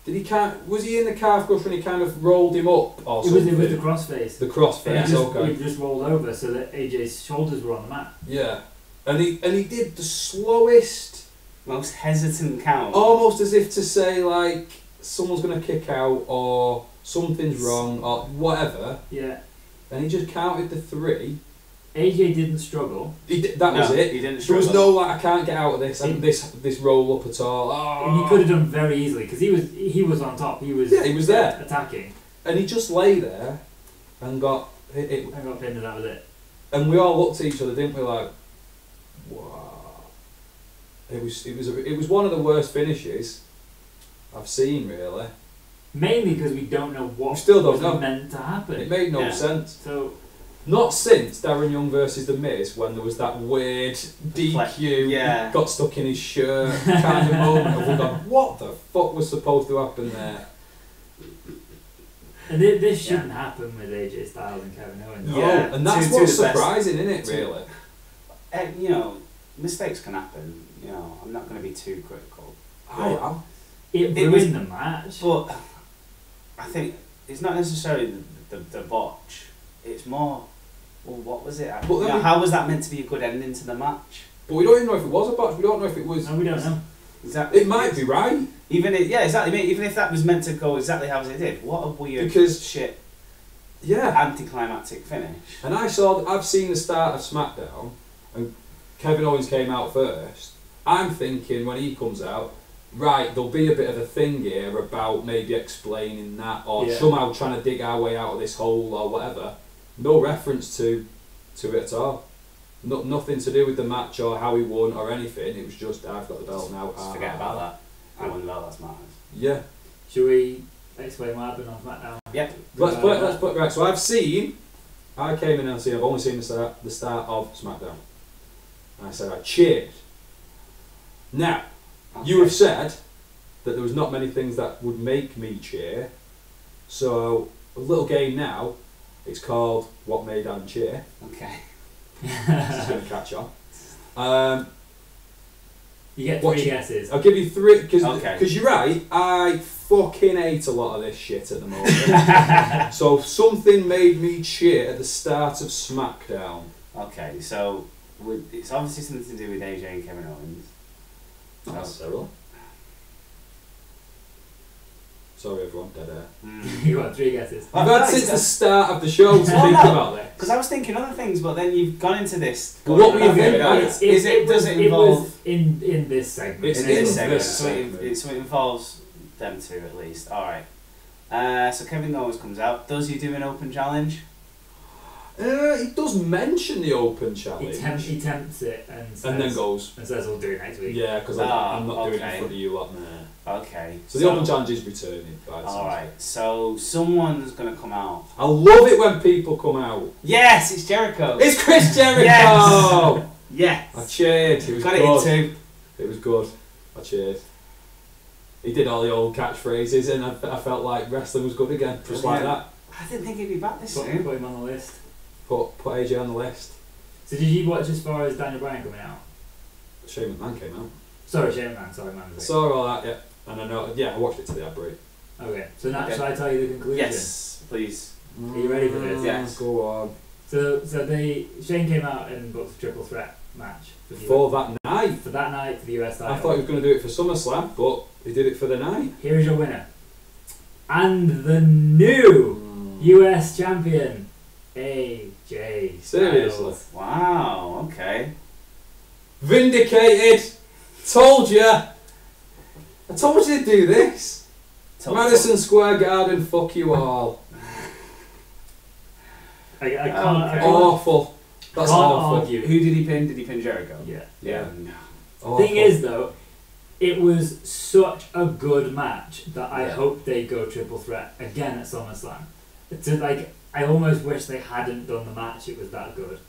Was he in the calf crush when he kind of rolled him up or something? It was the crossface. The crossface, okay. He just rolled over so that AJ's shoulders were on the mat. Yeah. And he did the slowest, most hesitant count. Almost as if to say like someone's gonna kick out or something's wrong or whatever. Yeah. And he just counted the 3. AJ didn't struggle. That was it. He didn't struggle. struggle. There was no like I can't get out of this. This roll up at all. And he could have done very easily because he was on top. He was there attacking. And he just lay there and got hit. And got pinned, and that was it. And we all looked at each other, didn't we? Like, wow. It was one of the worst finishes I've seen, really. Mainly because we don't know what was meant to happen. It made no sense. So. Not since Darren Young versus The Miz, when there was that weird DQ, got stuck in his shirt kind of moment of we gone, what the fuck was supposed to happen there? And this shouldn't happen with AJ Styles and Kevin Owens. Yeah, and that's what's surprising, isn't it, really? You know, mistakes can happen. You know, I'm not going to be too critical. I am. It ruined the match. But I think it's not necessarily the botch. It's more, well, what was it? How was that meant to be a good ending to the match? But we don't even know if it was a botch. We don't know if it was. No, we don't know. Exactly. It might be right. Exactly. Even if that was meant to go exactly how it did, what a weird shit. Yeah. Anticlimactic finish. And I've seen the start of SmackDown, and Kevin Owens came out first. I'm thinking when he comes out, right, there'll be a bit of a thing here about maybe explaining that or somehow trying to dig our way out of this hole or whatever. No reference to it at all. Nothing to do with the match or how he won or anything. It was just, I've got the belt now. Just forget about that. I won the belt, that's matters. Yeah. Should we explain what happened on SmackDown? Yep. Let's put right. So I came in and I've only seen the start of SmackDown. And I said I cheered. Now, you have said that there was not many things that would make me cheer. So a little game now. It's called What Made Adam Cheer. Okay. This is going to catch on. You get 3 guesses. I'll give you 3 because you're right. I fucking hate a lot of this shit at the moment. So something made me cheer at the start of SmackDown. Okay, so it's obviously something to do with AJ and Kevin Owens. Not necessarily. Sorry everyone, dead air. You got 3 guesses. I've had since the start of the show to think about this. Because I was thinking other things, but then you've gone into this. Well, what were you thinking? Does it involve? It was in this segment. It's in this segment. So it involves them 2 at least. All right. So Kevin Owens comes out. Does he do an open challenge? He does mention the Open Challenge. He tempts it and then goes. And says, "I'll do it next week." Yeah, because I'm not doing it in front of you lot. Okay. So the Open Challenge is returning. Alright, so someone's going to come out. I love it when people come out. Yes, it's Jericho. It's Chris Jericho! Yes! Yes! I cheered. It was Got good. it in 2. It was good. I cheered. He did all the old catchphrases and I felt like wrestling was good again. Just like that. I didn't think he'd be back this soon. Put him on the list. Put AJ on the list. So did you watch as far as Daniel Bryan coming out? Shane McMahon came out. Sorry, Shane McMahon. Sorry, man. I saw all that, yeah. And I know, I watched it to the ad break. Okay, so now shall I tell you the conclusion? Yes, please. Are you ready for this? Yes. Go on. So Shane came out and booked a triple threat match For that night. For that night for the US title. I thought he was going to do it for SummerSlam, but he did it for the night. Here's your winner. And the new US champion, AJ Styles. Seriously? Wow, okay. Vindicated! Told ya! I told you to do this! Madison Square Garden, fuck you all. I can't. Awful. That's awful. Argue. Who did he pin? Did he pin Jericho? Yeah. Awful. Thing is though, it was such a good match that I hope they go triple threat again at SummerSlam. I almost wish they hadn't done the match. It was that good.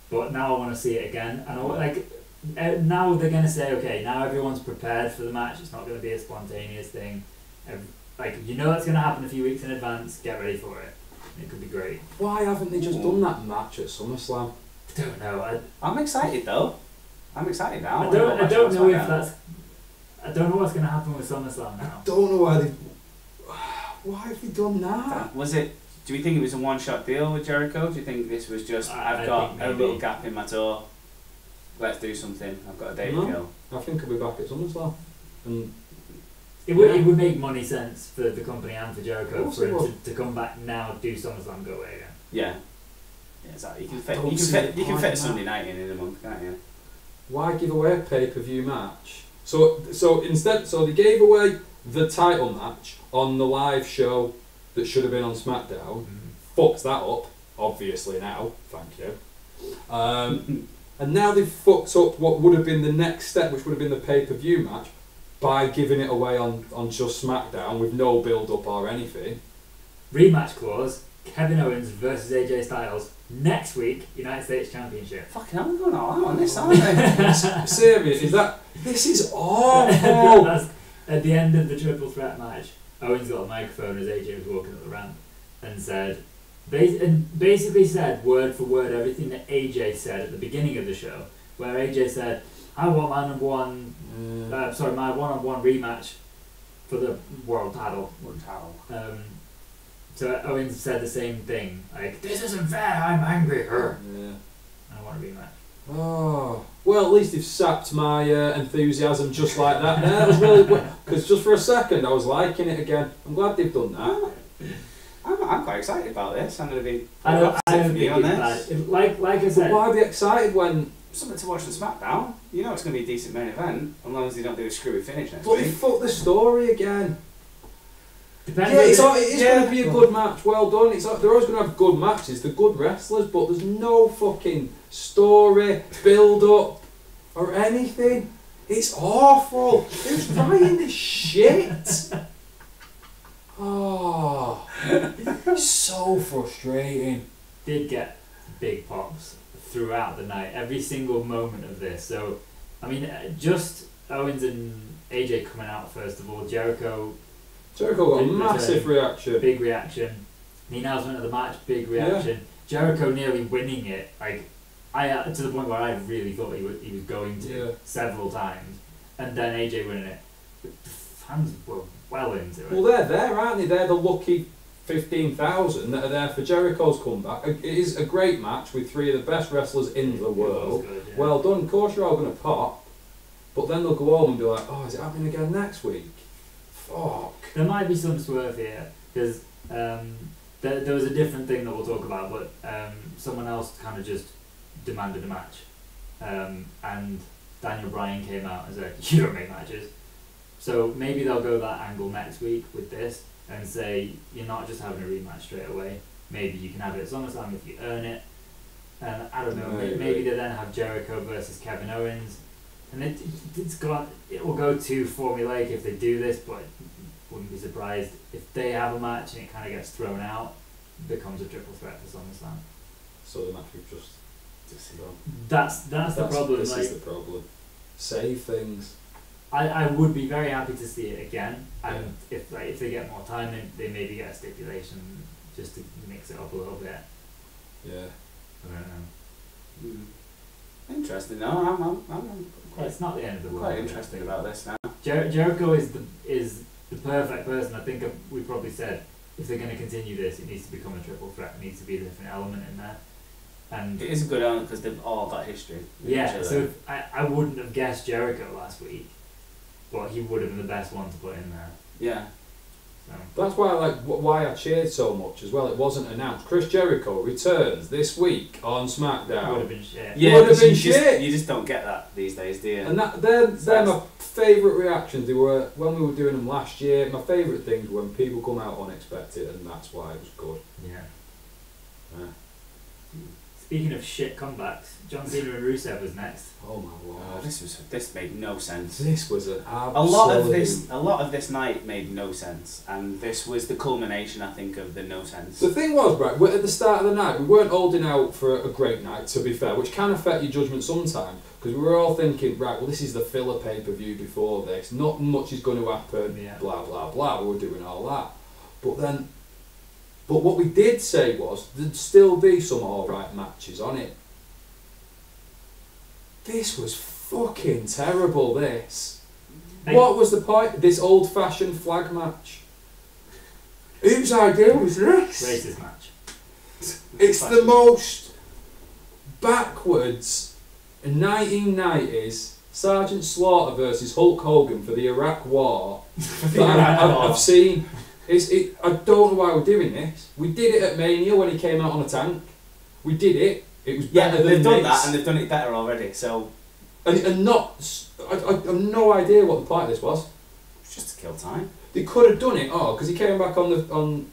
But now I want to see it again, and now they're gonna say, okay, now everyone's prepared for the match. It's not gonna be a spontaneous thing. It's gonna happen a few weeks in advance. Get ready for it. It could be great. Why haven't they just done that match at SummerSlam? I don't know. I'm excited though. I'm excited now. I don't know if that's. I don't know what's gonna happen with SummerSlam now. I don't know why they. Why have they done that? Was it? Do we think it was a one-shot deal with Jericho? Do you think this was just I've got a little gap in my tour? Let's do something. I've got a date to kill. I think I'll be back at SummerSlam. And it would make money sense for the company and for Jericho for him to come back now, do SummerSlam, go away again. Yeah. Yeah, exactly. You can fit a Sunday night in a month, can't you? Why give away a pay-per-view match? So they gave away the title match on the live show that should have been on SmackDown. Fucked that up, obviously now. Thank you. And now they've fucked up what would have been the next step, which would have been the pay-per-view match, by giving it away on just SmackDown with no build-up or anything. Rematch clause, Kevin Owens versus AJ Styles, next week, United States Championship. Fucking hell, we're going all out on this, aren't we? Serious? This is awful! That's at the end of the triple threat match, Owens got a microphone as AJ was walking up the ramp and basically said word for word everything that AJ said at the beginning of the show, where AJ said, I want my my one-on-one rematch for the world title. So Owens said the same thing, like, this isn't fair, I'm angry. Yeah. I want a rematch. Oh, well, at least they've sapped my enthusiasm just like that. That was really because just for a second I was liking it again. I'm glad they've done that. I'm quite excited about this. I'm going to be. I don't think it's bad. Like I said. But why be excited when something to watch on SmackDown? You know it's going to be a decent main event, as long as they don't do a screwy finish next week. But they fucked the story again. It is going to be a good match. Well done. They're always going to have good matches. They're good wrestlers, but there's no fucking story, build up, or anything. It's awful. Who's writing this shit? Oh, so frustrating. Did get big pops throughout the night, every single moment of this. So, I mean, just Owens and AJ coming out first of all. Jericho got a massive reaction. Big reaction. The announcement of the match, big reaction. Yeah. Jericho nearly winning it, to the point where I really thought he was going to several times, and then AJ winning it. The fans were well into it. Well, they're there, aren't they? They're the lucky 15,000 that are there for Jericho's comeback. It is a great match with three of the best wrestlers in the world. Good, yeah. Well done. Of course, you're all going to pop, but then they'll go home and be like, "Oh, is it happening again next week?" Fuck. There might be some swerve here because there was a different thing that we'll talk about, but someone else kind of just demanded a match, and Daniel Bryan came out and said, "You don't make matches." So maybe they'll go that angle next week with this and say you're not just having a rematch straight away. maybe you can have it at SummerSlam if you earn it. And I don't know, maybe they then have Jericho versus Kevin Owens. And it will go too formulaic if they do this, but wouldn't be surprised if they have a match and it kind of gets thrown out, becomes a triple threat for SummerSlam. So the match we've just done. That's the problem. This is the problem. Save things. I would be very happy to see it again, and if they get more time, they maybe get a stipulation just to mix it up a little bit. Yeah. I don't know. Interesting. No, I'm quite. It's not the end of the world. Quite interested about this now. Jericho is the perfect person. I think we probably said if they're going to continue this, it needs to become a triple threat. It needs to be a different element in there. And it is a good element because they've all got history. Yeah. So I wouldn't have guessed Jericho last week, but he would have been the best one to put in there. Yeah. So. That's why I cheered so much as well. It wasn't announced. Chris Jericho returns this week on SmackDown. Would have been shit. Yeah, would have been shit. You just don't get that these days, do you? And they're my favourite reactions. They were when we were doing them last year. My favourite things were when people come out unexpected, and that's why it was good. Yeah. Speaking of shit comebacks, John Cena and Rusev was next. Oh my lord! Oh, this made no sense. This was an absolute. A lot of this night made no sense, and this was the culmination, I think, of the no sense. The thing was, right, at the start of the night, we weren't holding out for a great night, to be fair, which can affect your judgment sometimes, because we were all thinking, right, well, this is the filler pay-per-view before this, not much is going to happen, blah, blah, blah, we were doing all that. But what we did say was, there'd still be some alright matches on it. This was fucking terrible, this. What was the point? This old-fashioned flag match. Whose idea was this? Racist match. It's the most backwards 1990s Sergeant Slaughter versus Hulk Hogan for the Iraq War that I've seen. I don't know why we're doing this. We did it at Mania when he came out on a tank. We did it. It was better than they've done this. that and they've done it better already. So, and not. I have no idea what the point of this was. It's just to kill time. They could have done it. Because he came back on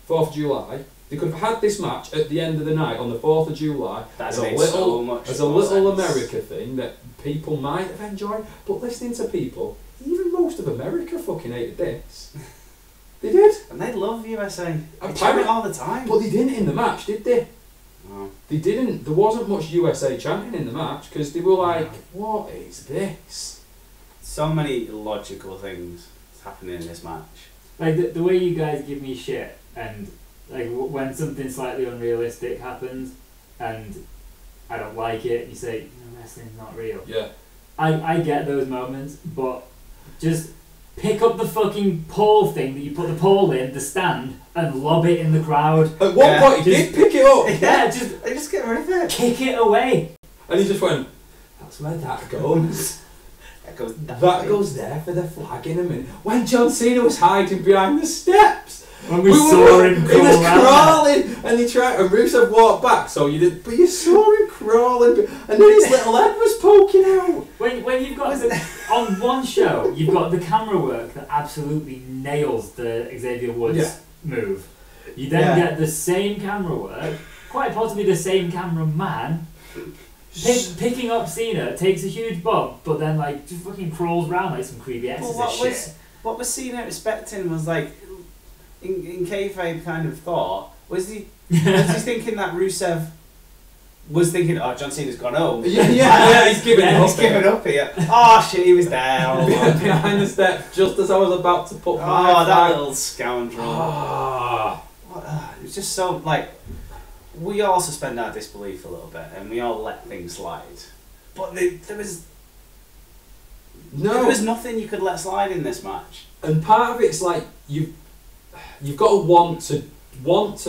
4th of July. They could have had this match at the end of the night on the 4th of July as a little America thing that people might have enjoyed. But listening to people, even most of America fucking hated this. They did. And they love USA. They chant it all the time. But they didn't in the match, did they? No. They didn't. There wasn't much USA chanting in the match because they were like, what is this? So many illogical things happening in this match. Like the way you guys give me shit, and like when something slightly unrealistic happens and I don't like it, you say, no, wrestling's not real. Yeah. I get those moments, but just pick up the fucking pole thing that you put the pole in, the stand, and lob it in the crowd. At one point he did pick it up. Yeah, just get rid of it. Kick it away. And he just went, that's where that goes. That goes there for the flag in a minute. When John Cena was hiding behind the steps. When we saw him he was crawling, and Rusev walked back, so you didn't, but you saw him crawling, and then his little head was poking out. When you've got on one show, you've got the camera work that absolutely nails the Xavier Woods move. You then get the same camera work, quite possibly the same cameraman, picking up Cena, takes a huge bump, but then like just fucking crawls around like some creepy exorcist shit. What was Cena expecting was like, in kayfabe kind of thought, was he thinking that Rusev was thinking, oh, John Cena's gone home. Yeah, he's giving up here. Oh shit, he was there. Behind the step, just as I was about to put that little scoundrel. Oh. It was just so, like, we all suspend our disbelief a little bit and we all let things slide. But there was nothing you could let slide in this match. And part of it's like, you've got to want to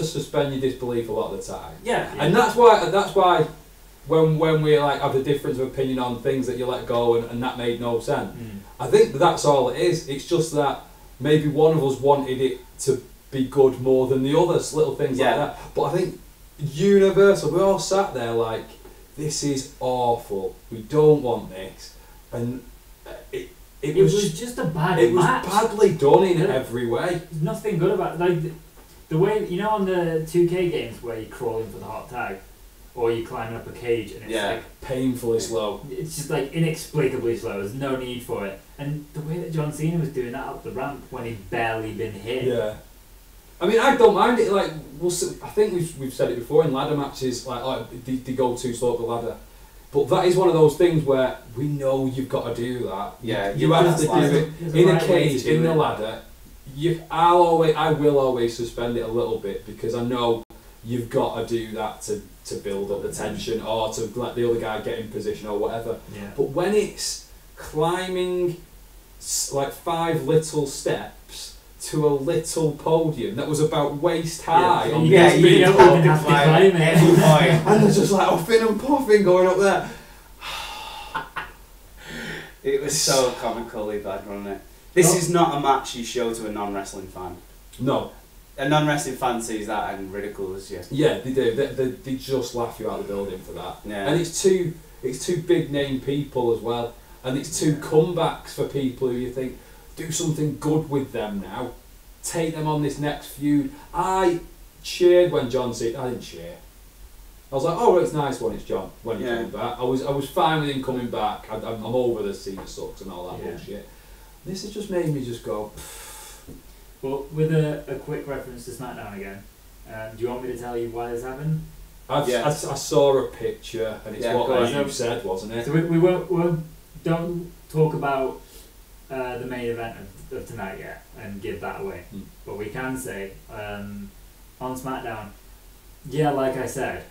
suspend your disbelief a lot of the time. Yeah. And that's why when we like have a difference of opinion on things that you let go and that made no sense. I think that's all it is. It's just that maybe one of us wanted it to be good more than the others, little things like that. But I think universal, we all sat there like, this is awful. We don't want this. And it was just a bad match. It was badly done in every way. There's nothing good about it. Like, The way, you know on the 2K games where you're crawling for the hot tag, or you're climbing up a cage and it's like painfully slow. It's just like inexplicably slow. There's no need for it. And the way that John Cena was doing that up the ramp when he'd barely been hit. Yeah. I mean, I don't mind it. Like, I think we've said it before in ladder matches. Like they go too slow up the ladder. But that is one of those things where we know you've got to do that. Yeah, you have to do it in a cage, in the ladder. I will always suspend it a little bit because I know you've got to do that to build up the tension or to let the other guy get in position or whatever. Yeah. But when it's climbing like 5 little steps to a little podium that was about waist high, you and don't even have to climb it. and they're just like huffing and puffing going up there. It was so comically bad, wasn't it? This is not a match you show to a non-wrestling fan. No. A non-wrestling fan sees that and ridicules you. Yeah, they do. They just laugh you out of the building for that. Yeah. And it's two big name people as well, and it's 2 comebacks for people who you think do something good with them now, take them on this next feud. I cheered when John Cena. I didn't cheer. I was like, oh, it's nice when it's John when he's coming back. I was fine with him coming back. I'm over the Cena sucks and all that bullshit. This has just made me just go. Well, with a quick reference to SmackDown again, do you want me to tell you why this happened? I saw a picture and it's what you said, wasn't it? So we don't talk about the main event of tonight yet and give that away. But we can say on SmackDown, like I said,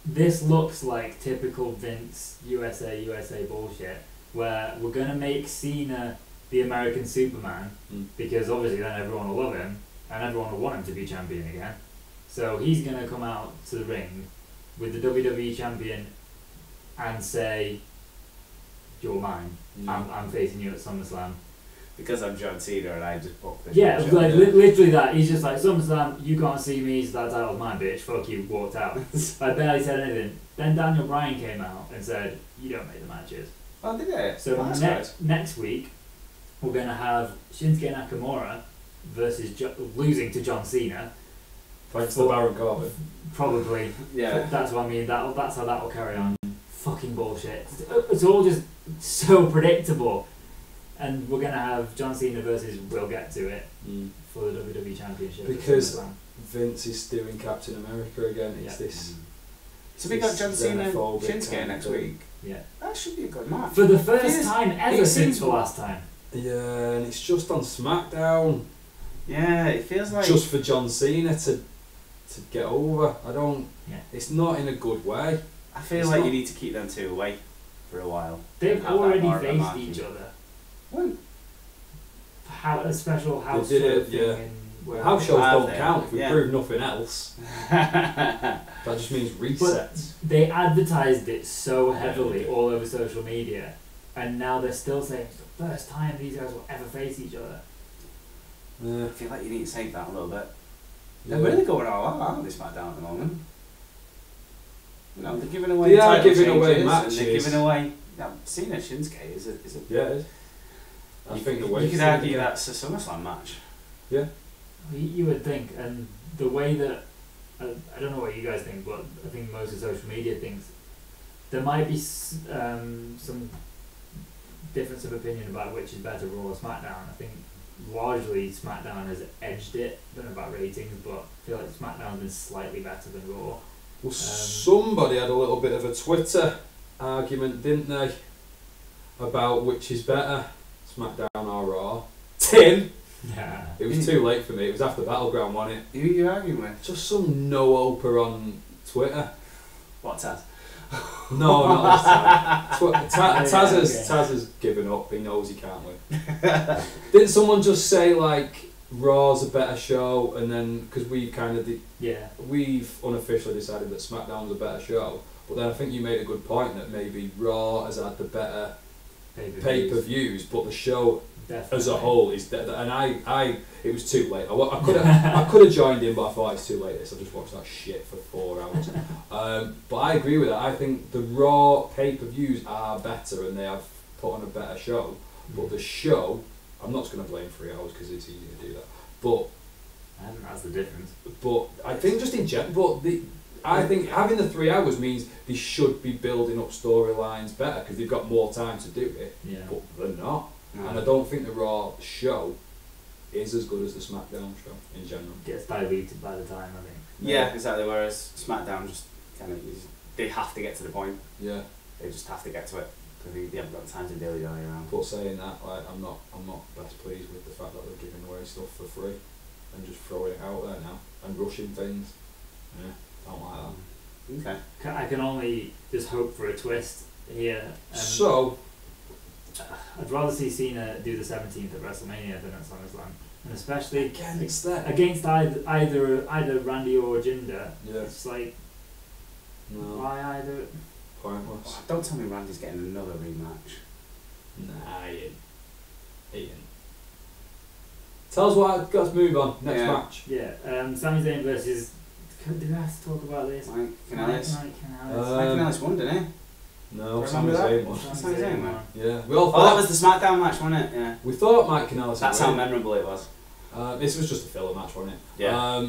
this looks like typical Vince USA bullshit where we're going to make Cena the American Superman because obviously then everyone will love him and everyone will want him to be champion again. So he's going to come out to the ring with the WWE champion and say, you're mine. I'm facing you at SummerSlam. Because I'm John Cena and I just booked the like literally that. He's just like, SummerSlam, you can't see me, so that title's mine, bitch. Fuck you, walked out. I barely said anything. Then Daniel Bryan came out and said, you don't make the matches. Oh, did it? So next week, we're going to have Shinsuke Nakamura versus losing to John Cena. Thanks to Baron Corbin. Probably. Yeah. That's what I mean. That's how that will carry on. Fucking bullshit. It's all just so predictable. And we're going to have John Cena versus, we'll get to it, for the WWE Championship. Because Vince is doing Captain America again. It's this. So we got John Cena Shinsuke next week. Yeah. That should be a good match. For the first time ever since the last time. Yeah, and it's just on SmackDown. Yeah, it feels like... Just for John Cena to get over. It's not in a good way. I feel like you need to keep them 2 away for a while. They've already faced each other. When? A special house they did show thing. House shows don't count if we prove nothing else. That just means resets. But they advertised it so heavily all over social media, and now they're still saying it's the first time these guys will ever face each other. I feel like you need to save that a little bit. They're really going all out, aren't they, SmackDown at the moment? You know, they're giving away matches. And they're giving away... Cena Shinsuke is a... Yeah, it is. I think you could argue that's a SummerSlam match. Yeah. You would think, and the way that... I don't know what you guys think, but I think most of social media thinks there might be some difference of opinion about which is better, Raw or SmackDown. I think largely SmackDown has edged it. I don't know about ratings, but I feel like SmackDown's been slightly better than Raw. Well, somebody had a little bit of a Twitter argument, didn't they? About which is better, SmackDown or Raw. Tim! Yeah. It was too late for me. It was after Battleground, wasn't it? Who are you arguing with? Just some no-oper on Twitter. What, Taz? No, not this time. Taz has given up. He knows he can't win. Didn't someone just say, like, Raw's a better show, and then, because we've unofficially decided that SmackDown's a better show, but then I think you made a good point that maybe Raw has had the better pay-per-views, but the show as a whole is dead. And it was too late. I could have joined in, but I thought it's too late. So I just watched that shit for 4 hours. But I agree with that. I think the Raw pay-per-views are better, and they have put on a better show. But the show, I'm not just going to blame 3 hours because it's easy to do that. But I think that's the difference. But I think just in general, I think having the 3 hours means they should be building up storylines better because they've got more time to do it. Yeah. But they're not. No. And I don't think the Raw show is as good as the SmackDown show in general. Gets diluted by the time, I think. Yeah, exactly. Whereas SmackDown just kind of they have to get to the point. Yeah. They just have to get to it because they haven't got the time to dilly dally around. But saying that, like, I'm not best pleased with the fact that they're giving away stuff for free and just throwing it out there now and rushing things. Yeah, don't like that. Okay. I can only just hope for a twist here. So, I'd rather see Cena do the 17th at WrestleMania than at SummerSlam, and especially against that. Against either Randy or Jinder. Yeah. It's like, No. why either? Pointless. Oh, don't tell me Randy's getting another rematch. Nah, he ain't. Tell us what I've got to move on. Next match. Yeah, Sami Zayn versus. Do we have to talk about this? Mike Kanellis. Mike Kanellis. Mike Kanellis won, didn't he? No, Remember Sami that? Zayn won. Sami Zayn won. Yeah, we all Oh, thought. that was the SmackDown match, wasn't it? Yeah. We thought Mike Kanellis. That's how memorable it was. This was just a filler match, wasn't it? Yeah.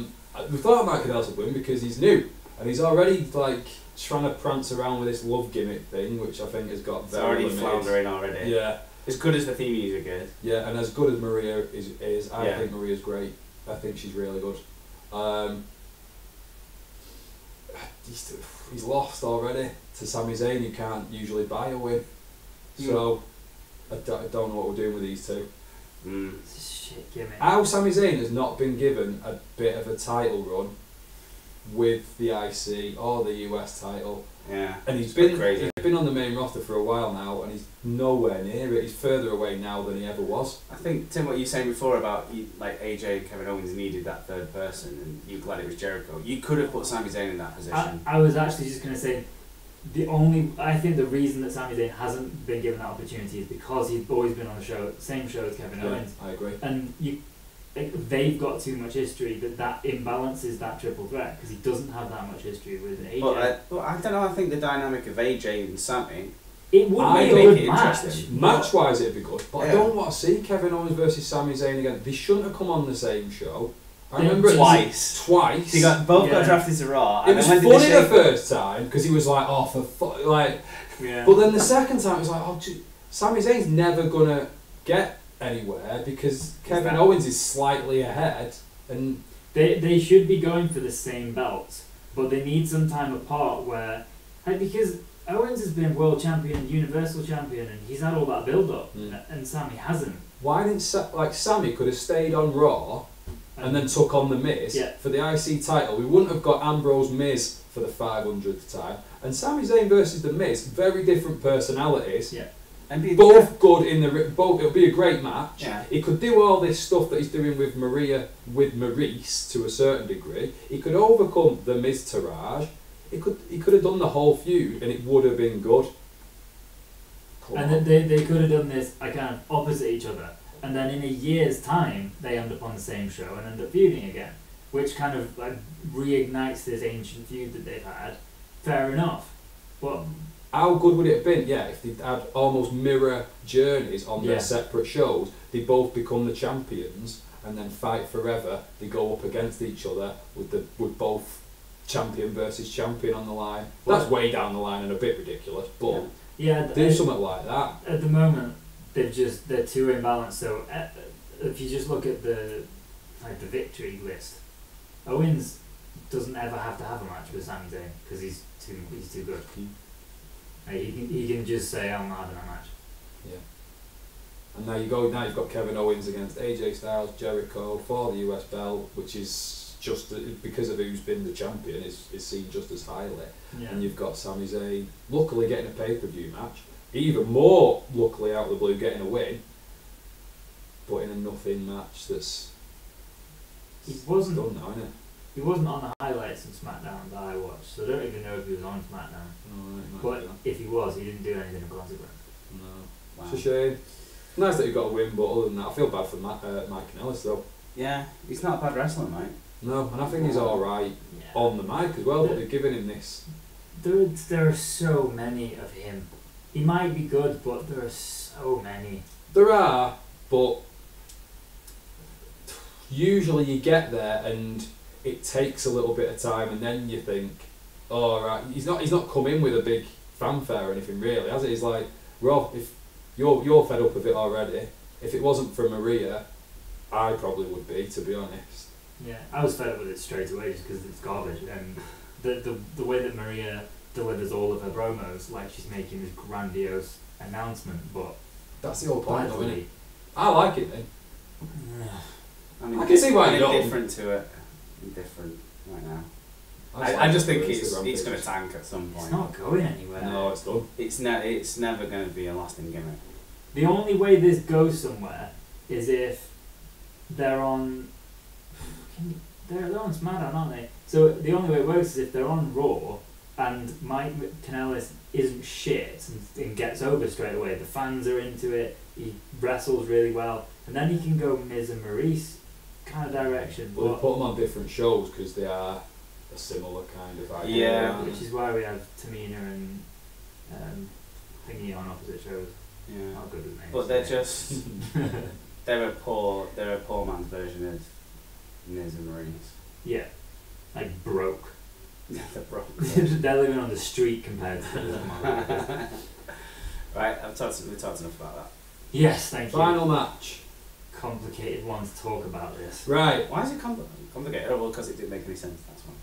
We thought Mike Kanellis would win because he's new and he's already like trying to prance around with this love gimmick thing, which I think has got It's very already limited. floundering already. Yeah. As good as the theme music is. Yeah, and as good as Maria is I Yeah. think Maria's great. I think she's really good. He's lost already to Sami Zayn, who can't usually buy a win. So, I don't know what we're doing with these two. It's a shit gimmick. How Sami Zayn has not been given a bit of a title run with the IC or the US title. Yeah. And he's been crazy. He's been on the main roster for a while now, and he's nowhere near it. He's further away now than he ever was. I think, Tim, what you were saying before about like AJ and Kevin Owens needed that third person, and you're glad it was Jericho. You could have put Sami Zayn in that position. I was actually just going to say, I think the reason that Sami Zayn hasn't been given that opportunity is because he's always been on the same show as Kevin Owens. I agree. And they've got too much history, but that imbalances that triple threat because he doesn't have that much history with AJ. But I don't know. I think the dynamic of AJ and Sami. It would I make don't a good make it match. interesting. Match-wise, it'd be good, but I Yeah. don't want to see Kevin Owens versus Sami Zayn again. They shouldn't have come on the same show. I Yeah, remember it twice. Twice. They both got Yeah. drafted to Raw. It and was then funny when did they the shake- first time because he was like, "Oh, like." Yeah. But then the second time it was like, "Oh, Sami Zayn's never gonna get anywhere because Kevin Owens is slightly ahead." And They should be going for the same belts, but they need some time apart where, because Owens has been world champion and universal champion and he's had all that build up, and Sami hasn't. why didn't Sami could have stayed on Raw and then took on the Miz for the IC title? We wouldn't have got Ambrose Miz for the 500th time. And Sami Zayn versus the Miz, very different personalities. Yeah. And both good in the both. It'll be a great match. Yeah. He could do all this stuff that he's doing with Maurice to a certain degree. He could overcome the Miz Taraj. He could have done the whole feud, and it would have been good. And then they could have done this kind of opposite each other, and then in a year's time they end up on the same show and end up feuding again, which kind of like reignites this ancient feud that they've had. Fair enough, but how good would it have been? Yeah, if they had almost mirror journeys on their separate shows. They both become the champions and then fight forever. They go up against each other with both champion versus champion on the line. That's way down the line and a bit ridiculous, but do something like that. At the moment, they're too imbalanced. So if you just look at the victory list, Owens doesn't ever have to have a match with Sami Zayn because he's too good. He can just say, I'm not having a match. Yeah. And now you've got Kevin Owens against AJ Styles, Jericho for the US belt, which is just because of who's been the champion is seen just as highly. Yeah. And you've got Sami Zayn luckily getting a pay-per-view match, even more luckily out of the blue getting a win, but in a nothing match that's done now, isn't it? He wasn't on the highlights in SmackDown that I watched, so I don't even know if he was on SmackDown. But if he was, he didn't do anything of consequence. No. Wow. It's a shame. Nice that he got a win, but other than that, I feel bad for Mike Kanellis though. Yeah, he's not a bad wrestler, mate. No, and I think he's alright on the mic as well, but they've given him this. There are so many of him. He might be good, but there are so many. There are, but usually you get there and it takes a little bit of time, and then you think, oh right, he's not come in with a big fanfare or anything really, has it? He's like, well, if you're fed up with it already. If it wasn't for Maria, I probably would be, to be honest. Yeah, I was fed up with it straight away just because it's garbage, and the way that Maria delivers all of her promos, like she's making this grandiose announcement, but that's the whole point, badly. isn't it? I like it, then. I mean, I can see why you're indifferent to it. Indifferent right now. I just think it's going to tank at some point. It's not going anywhere. No, it's done. It's never going to be a lasting gimmick. The only way this goes somewhere is if they're on. They're on SmackDown, aren't they? So the only way it works is if they're on Raw and Mike Kanellis isn't shit and gets over straight away. The fans are into it. He wrestles really well, and then he can go Miz and Maurice kind of direction. Well, they put them on different shows because they are a similar kind of idea. Yeah, which is why we have Tamina and Thingy on opposite shows. Yeah, not good with names. But they're just they're a poor man's version of Miz and Maurice. Yeah, like broke. They're broke. They're living on the street compared to them. Right, we've talked enough about that. Yes, thank you. Final match. Complicated one to talk about this. Right. Why is it complicated? Oh, well, because it didn't make any sense. That's why.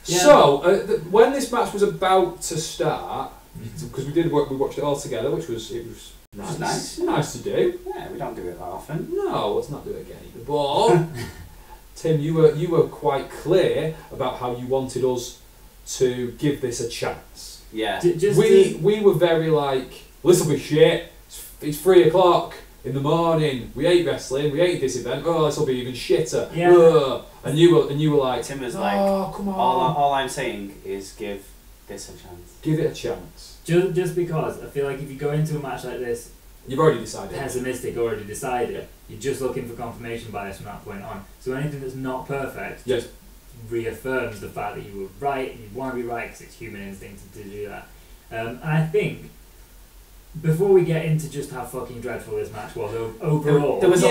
Yeah. So when this match was about to start, because we watched it all together, which was nice. Nice to do. Yeah, we don't do it that often. No, let's not do it again. But Tim, you were quite clear about how you wanted us to give this a chance. Yeah. We were very like, this will be shit. It's 3 o'clock in the morning. We hate wrestling. We hate this event. Oh, this will be even shitter. Yeah. Ugh. And you were like, Tim was oh, like, come on. All I'm saying is give this a chance. Give it a chance. Just because I feel like if you go into a match like this, you've already decided. Pessimistic, already decided. You're just looking for confirmation bias from that point on. So anything that's not perfect just reaffirms the fact that you were right. And you want to be right because it's human instinct to do that. And I think before we get into just how fucking dreadful this match was overall, there was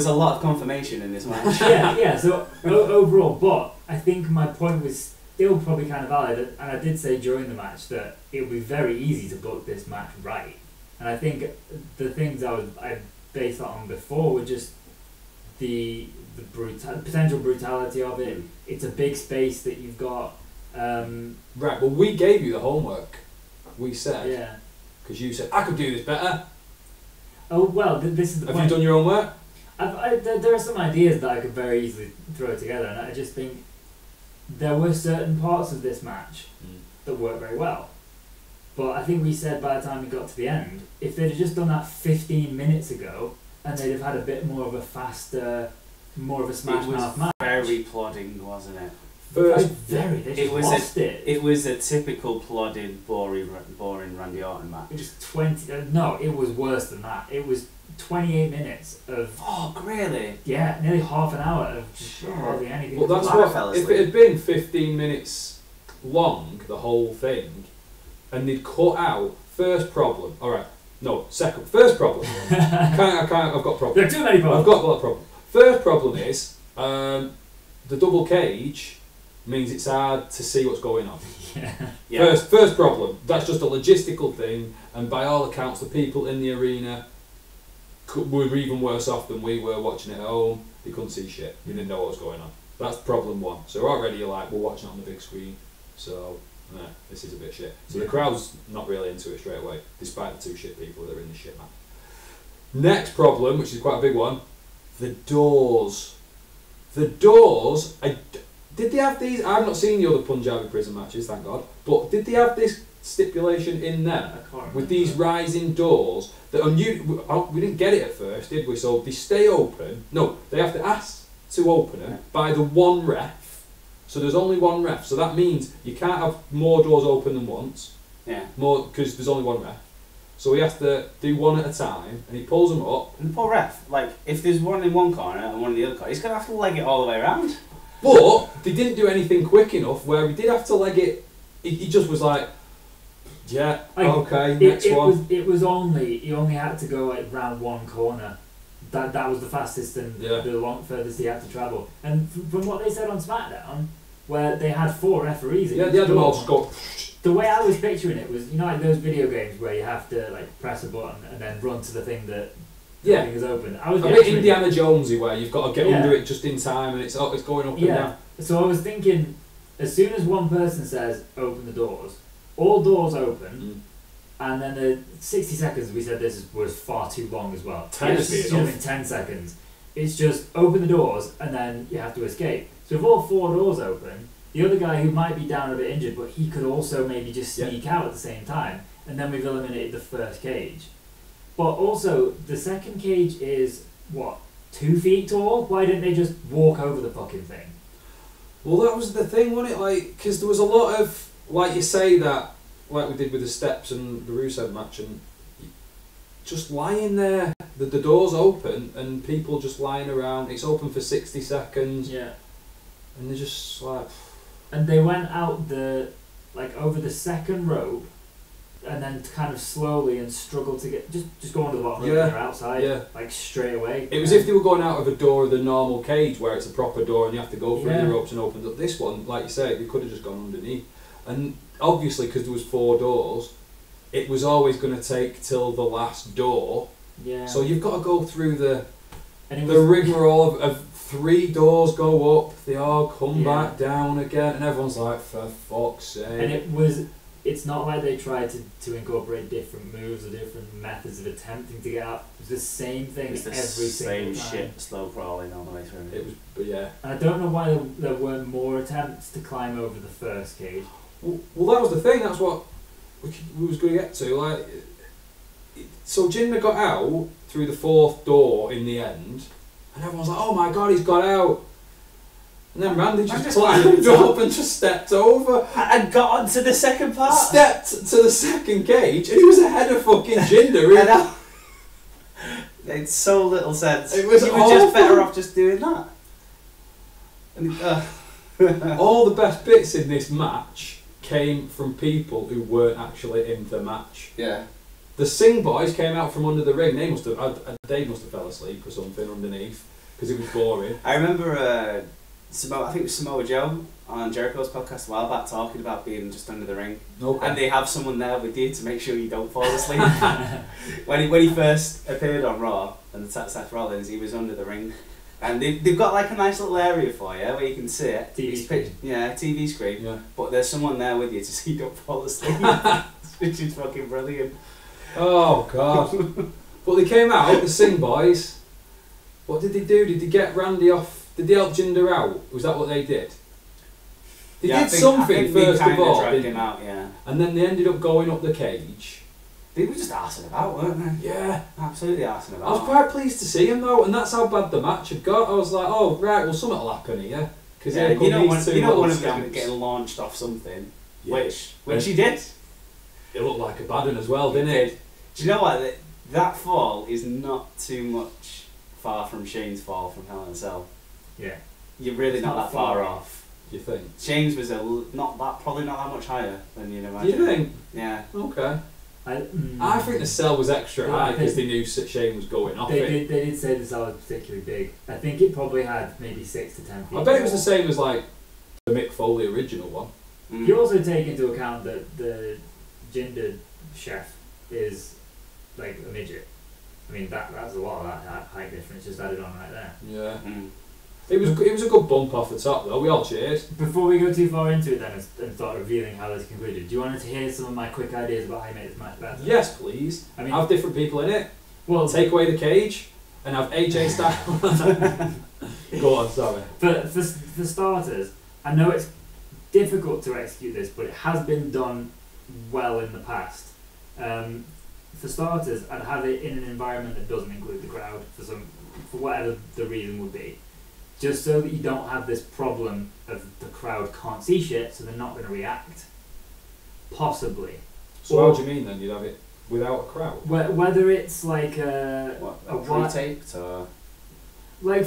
a lot of confirmation in this match. yeah. So overall, but I think my point was still probably kind of valid, and I did say during the match that it would be very easy to book this match right. And I think the things I based that on before were just the potential brutality of it. It's a big space that you've got. Right. Well, we gave you the homework. We said. Yeah. Because you said, I could do this better. Oh, well, this is the point. Have you done your homework? There are some ideas that I could very easily throw together, and I just think there were certain parts of this match that worked very well. But I think we said by the time we got to the end, if they'd have just done that 15 minutes ago, and they'd have had a bit more of a faster, more of a smash mouth match. Very plodding, wasn't it? It was a typical plodding, boring Randy Orton match. It was 20. No, it was worse than that. It was 28 minutes of. Fuck, really? Yeah, nearly half an hour of just hardly anything. Well, that's what. If it had been 15 minutes long, the whole thing, and they'd cut out first problem. All right, no, second. First problem. I can't. I've got problems. There are too many problems. I've got a lot of problems. First problem is the double cage means it's hard to see what's going on. Yeah. First problem. That's just a logistical thing, and by all accounts, the people in the arena were even worse off than we were watching it at home. They couldn't see shit. They didn't know what was going on. That's problem one. So already you're like, we're watching it on the big screen, so this is a bit shit. So the crowd's not really into it straight away, despite the two shit people that are in the shit match. Next problem, which is quite a big one, the doors. The doors. Did they have these? I've not seen the other Punjabi prison matches, thank God. But did they have this stipulation in there with these rising doors that are new? We didn't get it at first, did we? So they stay open. No, they have to ask to open them by the one ref. So there's only one ref. So that means you can't have more doors open than once. Yeah. More because there's only one ref. So we have to do one at a time, and he pulls them up. And the poor ref, like, if there's one in one corner and one in the other corner, he's gonna have to leg it all the way around. But they didn't do anything quick enough where he did have to leg it. He just was like, yeah, okay, next one. He only had to go like round one corner that was the fastest and the furthest he had to travel. And from what they said on SmackDown, where they had 4 referees. Yeah, they had them all just go. The way I was picturing it was, like those video games where you have to like press a button and then run to the thing that the thing is open. I was a bit Indiana Jonesy where you've got to get under it just in time and it's going up and down. So I was thinking, as soon as one person says open the doors, all doors open, and then the 60 seconds we said this was far too long as well. 10 seconds. It's just open the doors and then you have to escape. So if all 4 doors open, the other guy who might be down a bit injured, but he could also maybe just sneak out at the same time, and then we've eliminated the first cage. But also, the second cage is, 2 feet tall? Why didn't they just walk over the fucking thing? Well, that was the thing, wasn't it? Like, because there was a lot of, like you say, that, like we did with the steps and the Rusev match, and just lying there, the door's open, and people just lying around, it's open for 60 seconds, and they're just like... And they went out over the second rope, and then kind of slowly and struggled to get just go onto the bottom rope and you're outside, like straight away. It was if they were going out of a door of the normal cage where it's a proper door and you have to go through the ropes and open up. This one, like you say, they could have just gone underneath. And obviously, because there was 4 doors, it was always going to take till the last door. Yeah. So you've got to go through the rigmarole of 3 doors go up, they all come back down again, and everyone's like, for fuck's sake. And it's not like they tried to incorporate different moves or different methods of attempting to get out. It was the same thing every single time. Same shit, slow crawling all the way through. It was, but yeah. And I don't know why there weren't more attempts to climb over the first cage. Well, that was the thing. That's what we was going to get to. Like, so Jinder got out through the 4th door in the end, and everyone's like, "Oh my god, he's got out!" And then Randy just climbed up and just stepped over and got onto the second part. Stepped to the second cage, and he was ahead of fucking Jinder. I know. It made so little sense. It was just better off just doing that. And, all the best bits in this match came from people who weren't actually in the match. Yeah. The Singh boys came out from under the ring. They must have fell asleep or something underneath because it was boring. I remember I think it was Samoa Joe on Jericho's podcast a while back talking about being just under the ring. Okay. And they have someone there with you to make sure you don't fall asleep. when he first appeared on Raw and attacked Seth Rollins, he was under the ring. And they've got like a nice little area for you where you can see it. TV screen. Yeah. But there's someone there with you so you don't fall asleep. Which is fucking brilliant. Oh god. But they came out, the Singh boys. What did they do? Did they get Randy off? Did they help Jinder out? Was that what they did? They did something first of all. Dragged him out, yeah. And then they ended up going up the cage. They were just arsing about, weren't they? Yeah. Absolutely arsing about. I was quite pleased to see him though, and that's how bad the match had got. I was like, oh right, well something will happen here. Because you know one of them getting launched off something, which he did. It looked like a bad one as well, didn't it? Do you know what? That fall is not too much far from Shane's fall from Hell in a Cell. Yeah. You're really not that far off. You think? Shane's was probably not that much higher than you'd imagine. Do you think? Yeah. Okay. I think the cell was extra high because they knew Shane was going off They did say the cell was particularly big. I think it probably had maybe 6 to 10 feet. I bet it was the same as like the Mick Foley original one. Mm. You also take into account that the Jinder chef is like a midget. I mean that's a lot of that height difference just added on right there. Yeah. Mm. It was a good bump off the top though. We all cheered. Before we go too far into it then and start revealing how this concluded, do you want to hear some of my quick ideas about how you made this match better? Yes, please. I mean, have different people in it. Well, take away the cage and have AJ Styles. Go on, sorry. For starters, I know it's difficult to execute this, but it has been done well in the past. For starters, I'd have it in an environment that doesn't include the crowd for whatever the reason would be. Just so that you don't have this problem of the crowd can't see shit, so they're not going to react. Possibly. So what do you mean then? You'd have it without a crowd? Whether it's like a pre-taped or like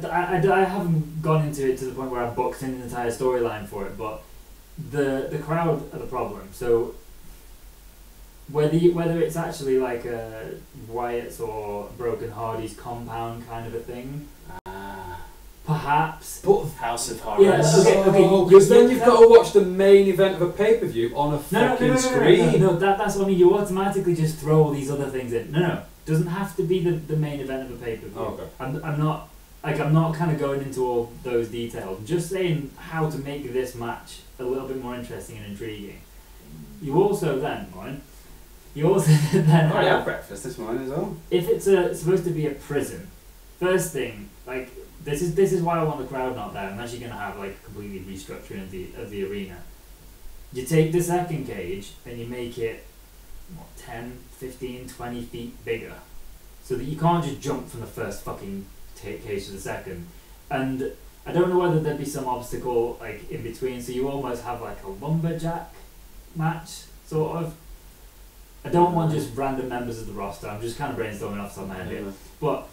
I haven't gone into it to the point where I've booked in an entire storyline for it, but the crowd are the problem. So whether it's actually like a Wyatt's or Broken Hardy's compound kind of a thing. Perhaps. But House of Horrors. Yeah, okay. Because then you've got to watch the main event of a pay-per-view on a fucking screen. No, that's what I mean. You automatically just throw all these other things in. No. Doesn't have to be the main event of a pay-per-view. Oh, okay. I'm not kind of going into all those details. I'm just saying how to make this match a little bit more interesting and intriguing. You also then, I had breakfast this morning as well. If it's supposed to be a prison, first thing, like this is why I want the crowd not there, unless you're gonna have like completely restructuring of the arena. You take the second cage and you make it 10, 15, 20 feet bigger, so that you can't just jump from the first fucking cage to the second. And I don't know whether there'd be some obstacle like in between, so you almost have like a lumberjack match sort of. I don't want just random members of the roster. I'm just kind of brainstorming off the top of my head here. But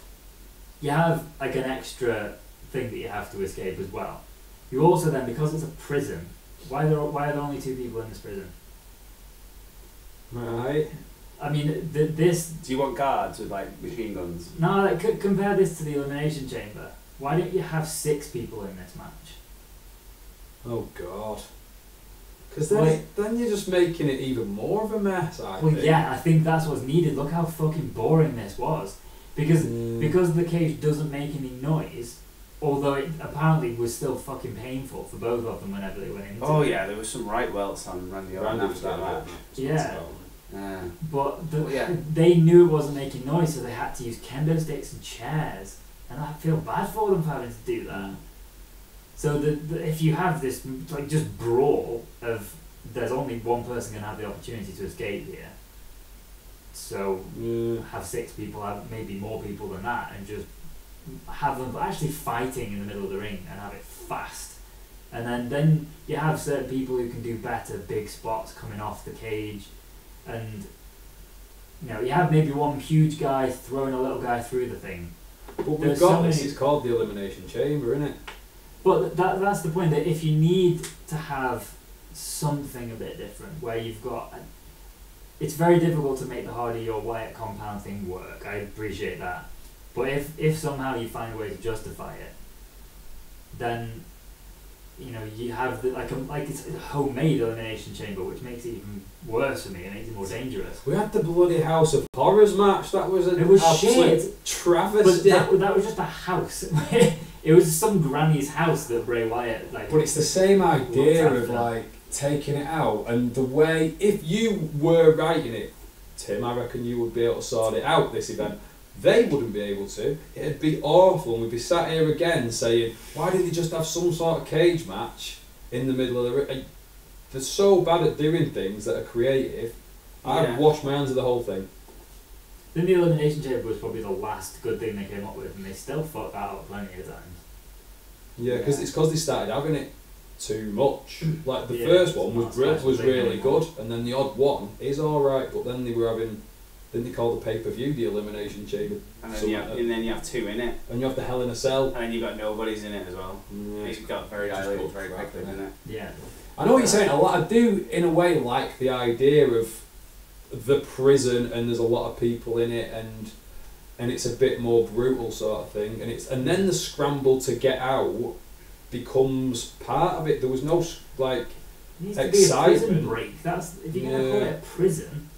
you have like an extra thing that you have to escape as well. You also then, because it's a prison, why are there only 2 people in this prison? Right. I mean, this... Do you want guards with like machine guns? No, like, compare this to the Elimination Chamber. Why don't you have 6 people in this match? Oh God. Because then you're just making it even more of a mess, I think. Yeah, I think that's what's needed. Look how fucking boring this was. Because the cage doesn't make any noise, although it apparently was still fucking painful for both of them whenever they went into it. Yeah, there was some right welts on Randy Orton after that match. Yeah. But they knew it wasn't making noise, so they had to use kendo sticks and chairs. And I feel bad for them for having to do that. So if you have this like just brawl of there's only one person going to have the opportunity to escape here, so have 6 people, have maybe more people than that, and just have them actually fighting in the middle of the ring and have it fast. And then you have certain people who can do better big spots coming off the cage, and you have maybe one huge guy throwing a little guy through the thing. But we've got this. It's called the Elimination Chamber, isn't it? But that's the point, that if you need to have something a bit different, where you've got... It's very difficult to make the Hardy or Wyatt compound thing work, I appreciate that. But if somehow you find a way to justify it, then you have it's a homemade Elimination Chamber, which makes it even worse for me and makes it more dangerous. We had the bloody House of Horrors match. That was an absolute travesty. But that was just a house. It was some granny's house that Bray Wyatt But it's the same idea of taking it out, and the way, if you were writing it, Tim, I reckon you would be able to sort it out, this event. They wouldn't be able to. It'd be awful, and we'd be sat here again saying, why didn't they just have some sort of cage match in the middle of the ring? They're so bad at doing things that are creative. I'd wash my hands of the whole thing. Then the Elimination Chamber was probably the last good thing they came up with, and they still fucked that out plenty of times. Yeah, because it's because they started having it too much. Like the first one was really good, and then the odd one is alright, but then they were having... Then they call the pay-per-view the Elimination Chamber. And then you have 2 in it. And you have the Hell in a Cell. And then you've got nobodies in it as well. Yeah. It's got very diluted very quickly, isn't it? Yeah. I know what you're saying. I do, in a way, like the idea of the prison, and there's a lot of people in it, and it's a bit more brutal sort of thing. And then the scramble to get out becomes part of it. There was no it needs to excitement. be a prison break. That's if you're gonna call it a prison.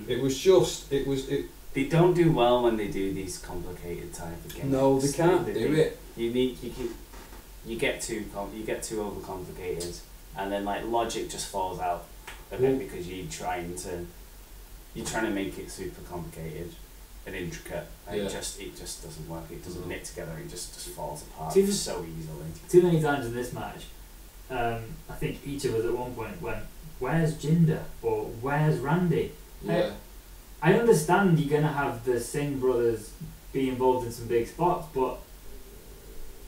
It was just, They don't do well when they do these complicated type of games. No, they can't do it. You get too overcomplicated, and then logic just falls out of it because you're trying to make it super complicated and intricate. And it just doesn't work. It doesn't knit together. It just falls apart so easily. Too many times in this match, I think each of us at one point went, "Where's Jinder?" or "Where's Randy?" Yeah. I understand you're going to have the Singh brothers be involved in some big spots, but...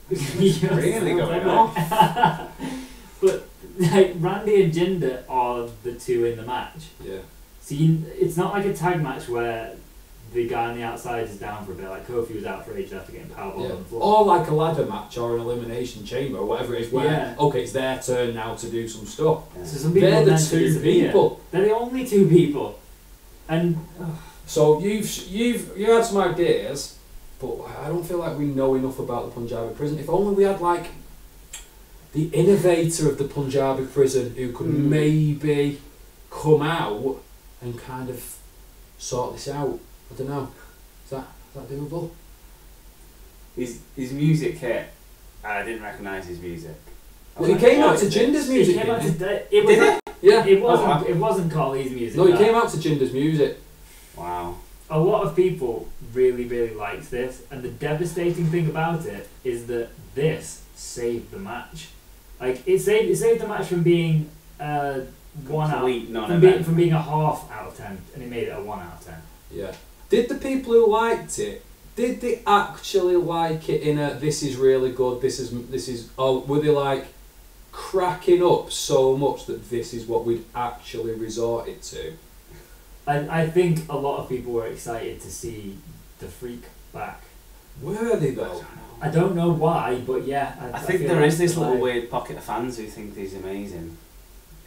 really going off. But Randy and Jinder are the 2 in the match. Yeah. So it's not like a tag match where the guy on the outside is down for a bit, like Kofi was out for ages after getting powerballed on the floor. Or like a ladder match or an Elimination Chamber or whatever it is, where it's their turn now to do some stuff. Yeah. So some people they're the 2 people. They're the only 2 people. And so you had some ideas, but I don't feel like we know enough about the Punjabi prison. If only we had like the innovator of the Punjabi prison who could maybe come out and kind of sort this out. I don't know. Is that doable? His music hit. I didn't recognise his music. Well, he came out to Jinder's music. It wasn't Carly's music. No, he came out to Jinder's music. Wow. A lot of people really, really liked this, and the devastating thing about it is that this saved the match. Like it saved the match from being 1 out from being a half out of 10, and it made it a 1 out of 10. Yeah. Did the people who liked it? Did they actually like it in a this is really good? This is or were they like cracking up so much that this is what we'd actually resorted to? I think a lot of people were excited to see the Freak back. Were they though? I don't know why, but yeah. I think there is this little weird pocket of fans who think he's amazing.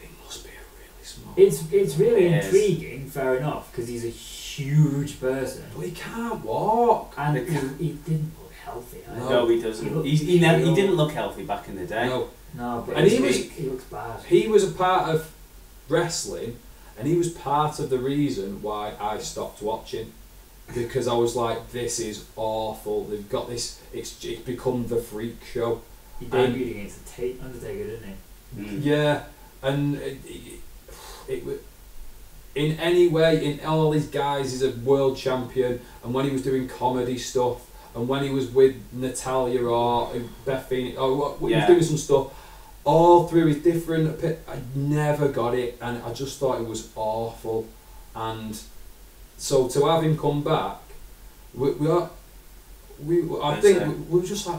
It must be a really small. It's really intriguing, fair enough, because he's a huge person. But he can't walk. And he didn't look healthy. No, he doesn't. He didn't look healthy back in the day. No, but and he looks bad. He was a part of wrestling, and he was part of the reason why I stopped watching, because I was like, this is awful. They've got this. It's become the Freak show. He debuted against the Undertaker, didn't he? Yeah, and it in any way, in all these guys, he's a world champion. And when he was doing comedy stuff, and when he was with Natalia or Beth Phoenix, or he was doing some stuff, all through his different, I never got it, and I just thought it was awful. And so to have him come back, we were just like,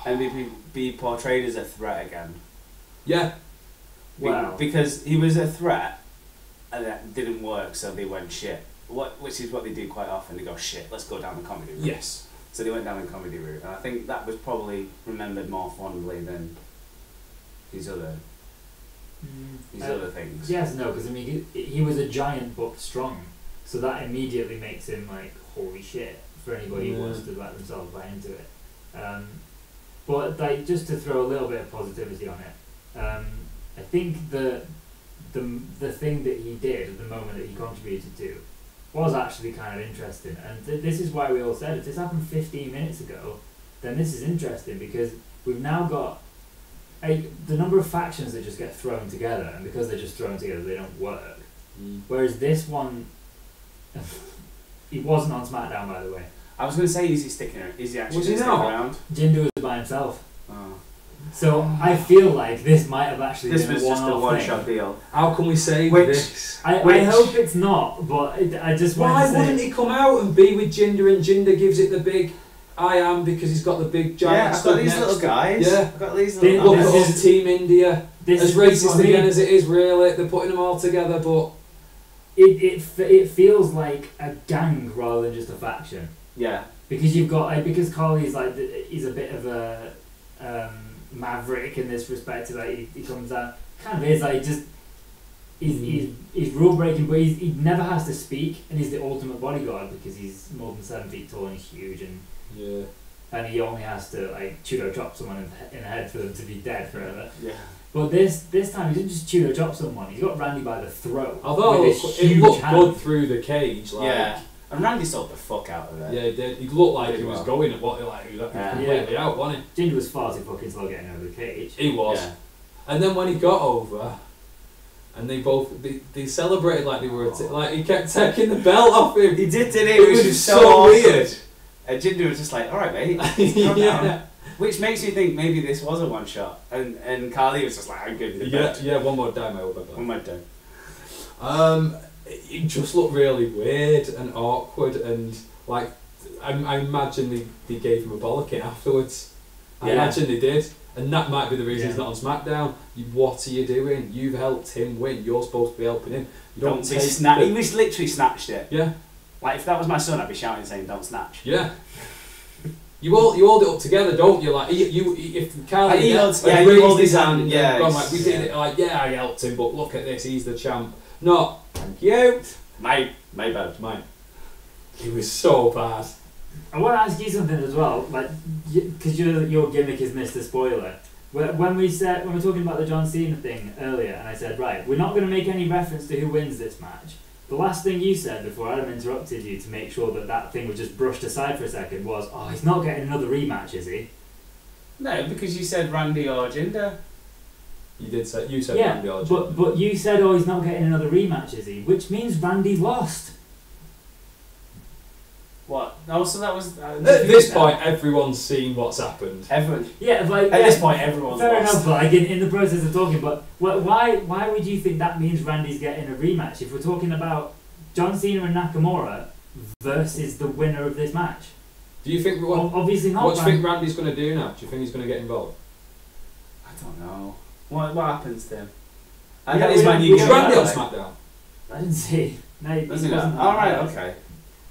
and be portrayed as a threat again. Yeah. Wow. Because he was a threat, and that didn't work, so they went shit. Which is what they do quite often. They go, shit, let's go down the comedy route. Yes. So they went down the comedy route, and I think that was probably remembered more fondly than his other things. Yes, no, because I mean, he was a giant but strong, so that immediately makes him like, holy shit, for anybody who wants to let themselves buy into it. But like, just to throw a little bit of positivity on it, I think the thing that he did at the moment that he contributed to was actually kind of interesting, and this is why we all said if this happened 15 minutes ago, then this is interesting, because we've now got the number of factions that just get thrown together, and because they're just thrown together they don't work. Whereas this one, he wasn't on SmackDown, by the way. I was going to say, is he actually sticking around? Jinder was by himself. Oh. So I feel like this might have actually been a one-shot deal. How can we say this? I hope it's not, but I just want to say... Why wouldn't he come out and be with Jinder, and Jinder gives it the big I am, because he's got the big giant I've got these little guys. Yeah. I've got these little guys. Look at us, Team India. As racist again as it is, really, they're putting them all together, but... It feels like a gang rather than just a faction. Yeah. Because you've got... because Carly's like... he's a bit of a... maverick in this respect. Like he comes out, kind of is like just he's rule breaking, but he never has to speak, and he's the ultimate bodyguard because he's more than 7 feet tall and he's huge, and he only has to like judo chop someone in the head for them to be dead forever. Yeah. But this time he didn't just judo chop someone; he got Randy by the throat. Although it looked good through the cage, like. Yeah. And Randy sold the fuck out of it. Yeah, he did. He looked like he was going at what, like, he was completely out, wasn't he? Jinder was far too fucking slow getting over the cage. He was. Yeah. And then when he got over, and they celebrated like they were, like he kept taking the belt off him. He did, didn't he? It was just so weird. And Jinder was just like, alright mate, calm down. Which makes you think maybe this was a one shot. And Carly was just like, I'm good in the bed. Yeah, one more time I will. One more time. It just looked really weird and awkward, and like I imagine they gave him a bollocking afterwards. I imagine they did, and that might be the reason he's not on SmackDown. What are you doing? You've helped him win. You're supposed to be helping him. You don't take He was literally snatched it. Yeah. Like if that was my son, I'd be shouting saying, "Don't snatch." Yeah. You hold it up together, don't you? Like if Carly raised his hand, yeah, like we did it. Like I helped him, but look at this, he's the champ. Not Thank you. My bad. Mine. He was so bad. I want to ask you something as well, like, because your gimmick is Mr. Spoiler. When we were talking about the John Cena thing earlier, and I said, right, we're not going to make any reference to who wins this match. The last thing you said before Adam interrupted you to make sure that thing was just brushed aside for a second was, oh, he's not getting another rematch, is he? No, because you said Randy or Jinder. You said yeah, Randy or Jinder. but you said, oh, he's not getting another rematch, is he? Which means Randy lost. What? Oh, so that was... At this point, everyone's seen what's happened. Everyone. Yeah, like... At this point, everyone's fair lost. enough, but like in the process of talking, but why would you think that means Randy's getting a rematch if we're talking about John Cena and Nakamura versus the winner of this match? Do you think... Obviously not. What do you think Randy's going to do now? Do you think he's going to get involved? I don't know. What happens to him? Yeah, Is Randy on SmackDown? I didn't see. No, he Doesn't wasn't. it? Alright, okay.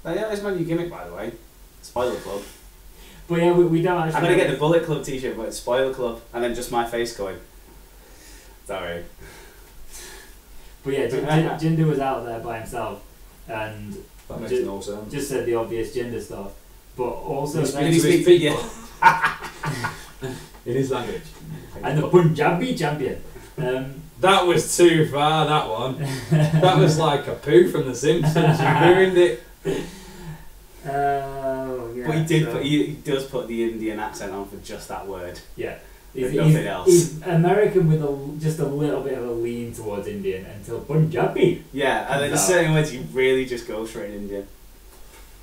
Yeah, it's my new gimmick, by the way. Spoiler Club. But yeah, we don't actually... I'm going to get the Bullet Club t-shirt, but it's Spoiler Club, and then just my face going. Sorry. But yeah, Jinder was out there by himself, and That makes no sense. just said the obvious Jinder stuff. But also... Did he speak people? In his language. And the Punjabi champion. That was too far, that one. That was like a poo from The Simpsons. You ruined it. Yeah, But he does put the Indian accent on for just that word. Yeah. Nothing else. He's American with just a little bit of a lean towards Indian until Punjabi. Yeah, and then there's certain words he really just goes for in Indian.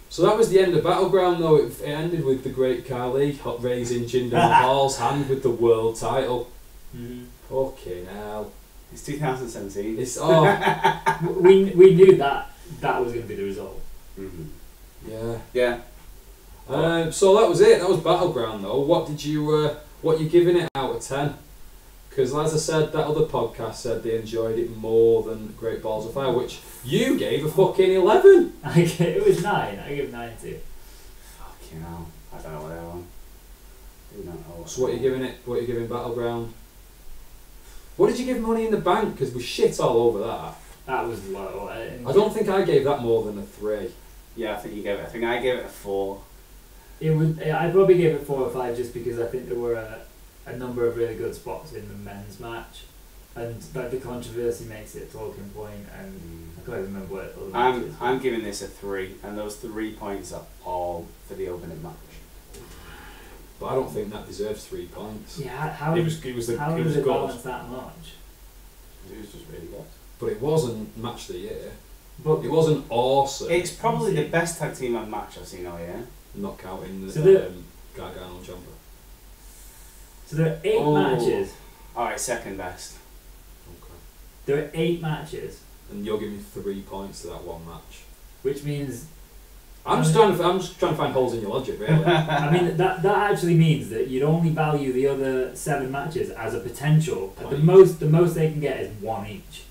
So that was the end of Battleground, though. It ended with the great Khali raising Jinder Mahal's hand with the world title. Mm-hmm. Fucking hell. It's 2017. It's we knew that was going to be the result. Mm-hmm. Yeah. Yeah. So that was it. That was Battleground, though. What you giving it out of 10? Because as I said, that other podcast said they enjoyed it more than Great Balls of Fire, which you gave a fucking 11. It was 9. I give 9 too. Fucking hell. I don't know what I want. Do not know. So what are you giving it? What are you giving Battleground? What did you give Money in the Bank? Because we shit all over that. That was low. I don't think I gave that more than a 3. Yeah, I think I gave it a 4. I probably gave it 4 or 5 just because I think there were a number of really good spots in the men's match, and but the controversy makes it a talking point, and I can't even remember what other match is. I'm giving this a 3, and those 3 points are all for the opening match. But I don't think that deserves 3 points. Yeah, how does it good. balance that much? It was just really good. But it wasn't Match of the Year. But It wasn't awesome. It's probably the best tag team match I've seen all year. Not counting the So Gargano jumper. So there are 8 matches. Alright, second best. Okay. There are 8 matches, And you're giving 3 points to that one match. which means I'm just trying to find holes in your logic, really. I mean that actually means that you'd only value the other 7 matches as a potential. At the most they can get is 1 each.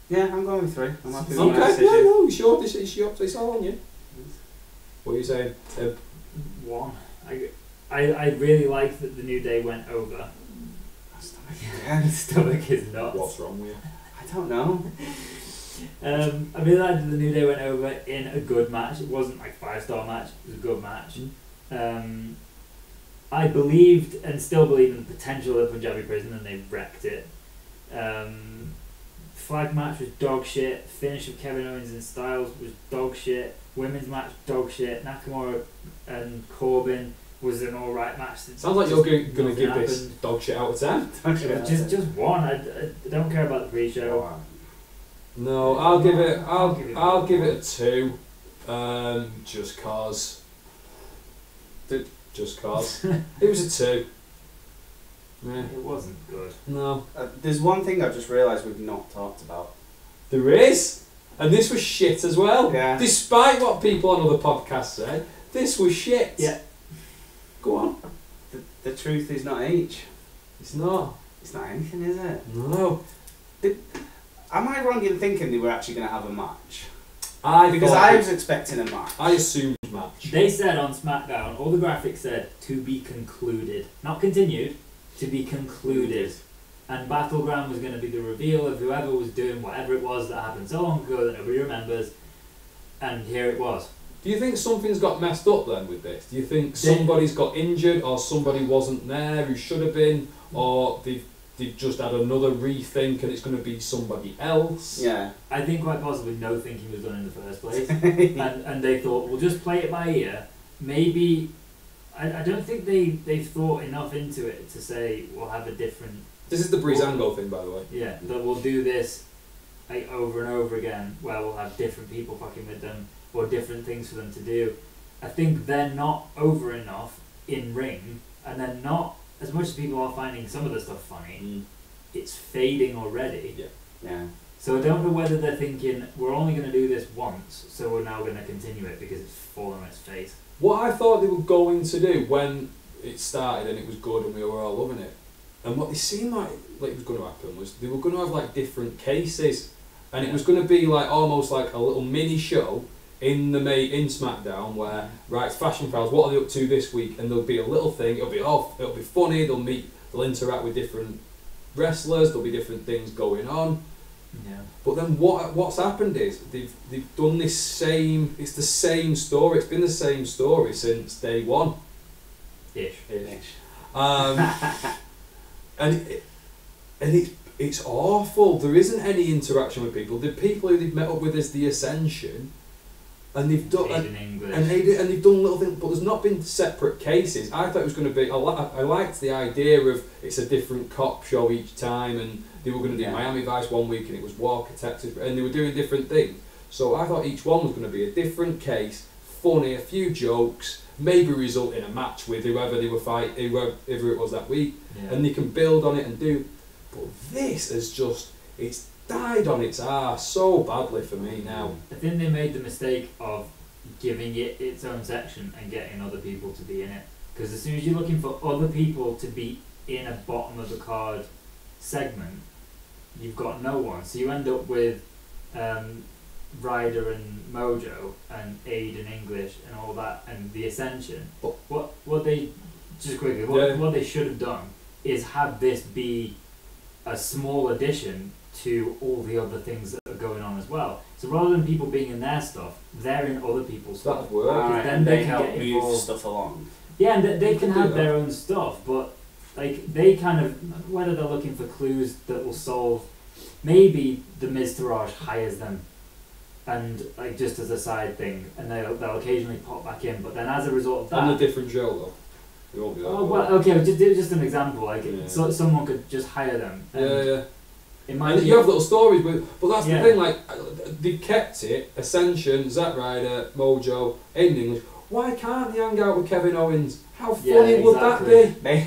Yeah, I'm going with 3. I'm happy with my Okay, decision. yeah, no, sure, it's all on you. What are you saying, Tim? 1. I really like that the New Day went over. My stomach again. The stomach is nuts. What's wrong with you? I don't know. I really like that the New Day went over in a good match. It wasn't like a 5-star match. It was a good match. I believed and still believe in the potential of Punjabi Prison, and they wrecked it. Flag match was dog shit. Finish of Kevin Owens and Styles was dog shit. Women's match dog shit. Nakamura and Corbin was an alright match. Sounds like you're going to give this dog shit out of 10. Just 1. I don't care about the pre-show. No, I'll give it a 2. Just cause. Just cause. It was a 2. Yeah. It wasn't good. No. There's one thing I've just realised we've not talked about. There is. And this was shit as well. Yeah. Despite what people on other podcasts said, this was shit. Yeah. Go on. The truth is not H. It's not. It's not anything, is it? No. Am I wrong in thinking they were actually going to have a match? Because I was expecting a match. I assumed match. They said on SmackDown, all the graphics said to be concluded, not continued, to be concluded. and Battleground was going to be the reveal of whoever was doing whatever it was that happened so long ago that nobody remembers, and here it was. Do you think something's got messed up then with this? Do you think somebody's got injured, or somebody wasn't there who should have been, or they've just had another rethink and it's going to be somebody else? Yeah. I think quite possibly no thinking was done in the first place. and they thought, we'll just play it by ear. Maybe, I don't think they've thought enough into it to say we'll have a different... This is the Breezango thing, by the way. Yeah, that we'll do this like over and over again, where we'll have different people fucking with them, or different things for them to do. I think they're not over enough in ring, and they're not, as much as people are finding some of the stuff funny, it's fading already. Yeah. So I don't know whether they're thinking, we're only going to do this once, so we're now going to continue it because it's fallen on its face. What I thought they were going to do when it started and it was good and we were all loving it, and what they seemed like it was going to happen was they were going to have like different cases, and it was going to be like almost like a little mini show in SmackDown where, right, it's Fashion Pals, what are they up to this week? And there'll be a little thing, it'll be funny, they'll interact with different wrestlers, there'll be different things going on. Yeah. But then what's happened is they've done it's the same story, it's been the same story since day one. Ish. And it's awful. There isn't any interaction with people. The people who they've met up with is the Ascension, and they've done and they've done little things, but there's not been separate cases. I thought it was going to be. I liked the idea of it's a different cop show each time, and they were going to do Miami Vice one week, and it was Walker, Texas, and they were doing different things. So I thought each one was going to be a different case, funny, a few jokes, maybe result in a match with whoever they were fighting, whoever it was that week, and they can build on it and do. But this has it's died on its arse so badly for me now. I think they made the mistake of giving it its own section and getting other people to be in it. Because as soon as you're looking for other people to be in a bottom of the card segment, you've got no one. So you end up with Ryder and Mojo and Aid and English and all that and the Ascension. But what they just quickly what they should have done is have this be a small addition to all the other things that are going on as well. So rather than people being in their stuff, they're in other people's stuff. That'd work. Then they can help move stuff along. Yeah, and they can have their own stuff, but like they kind of, whether they're looking for clues that will solve, maybe the Miz Taraj hires them, and like just as a side thing, and they'll occasionally pop back in. But then as a result of that, on a different show though. They won't be that. Oh well, okay, just an example. Like so someone could just hire them. Yeah. It might and you have little stories, but that's the thing. Like they've kept it. Ascension, Zack Ryder, Mojo, Aiden English. Why can't they hang out with Kevin Owens? How funny would that be?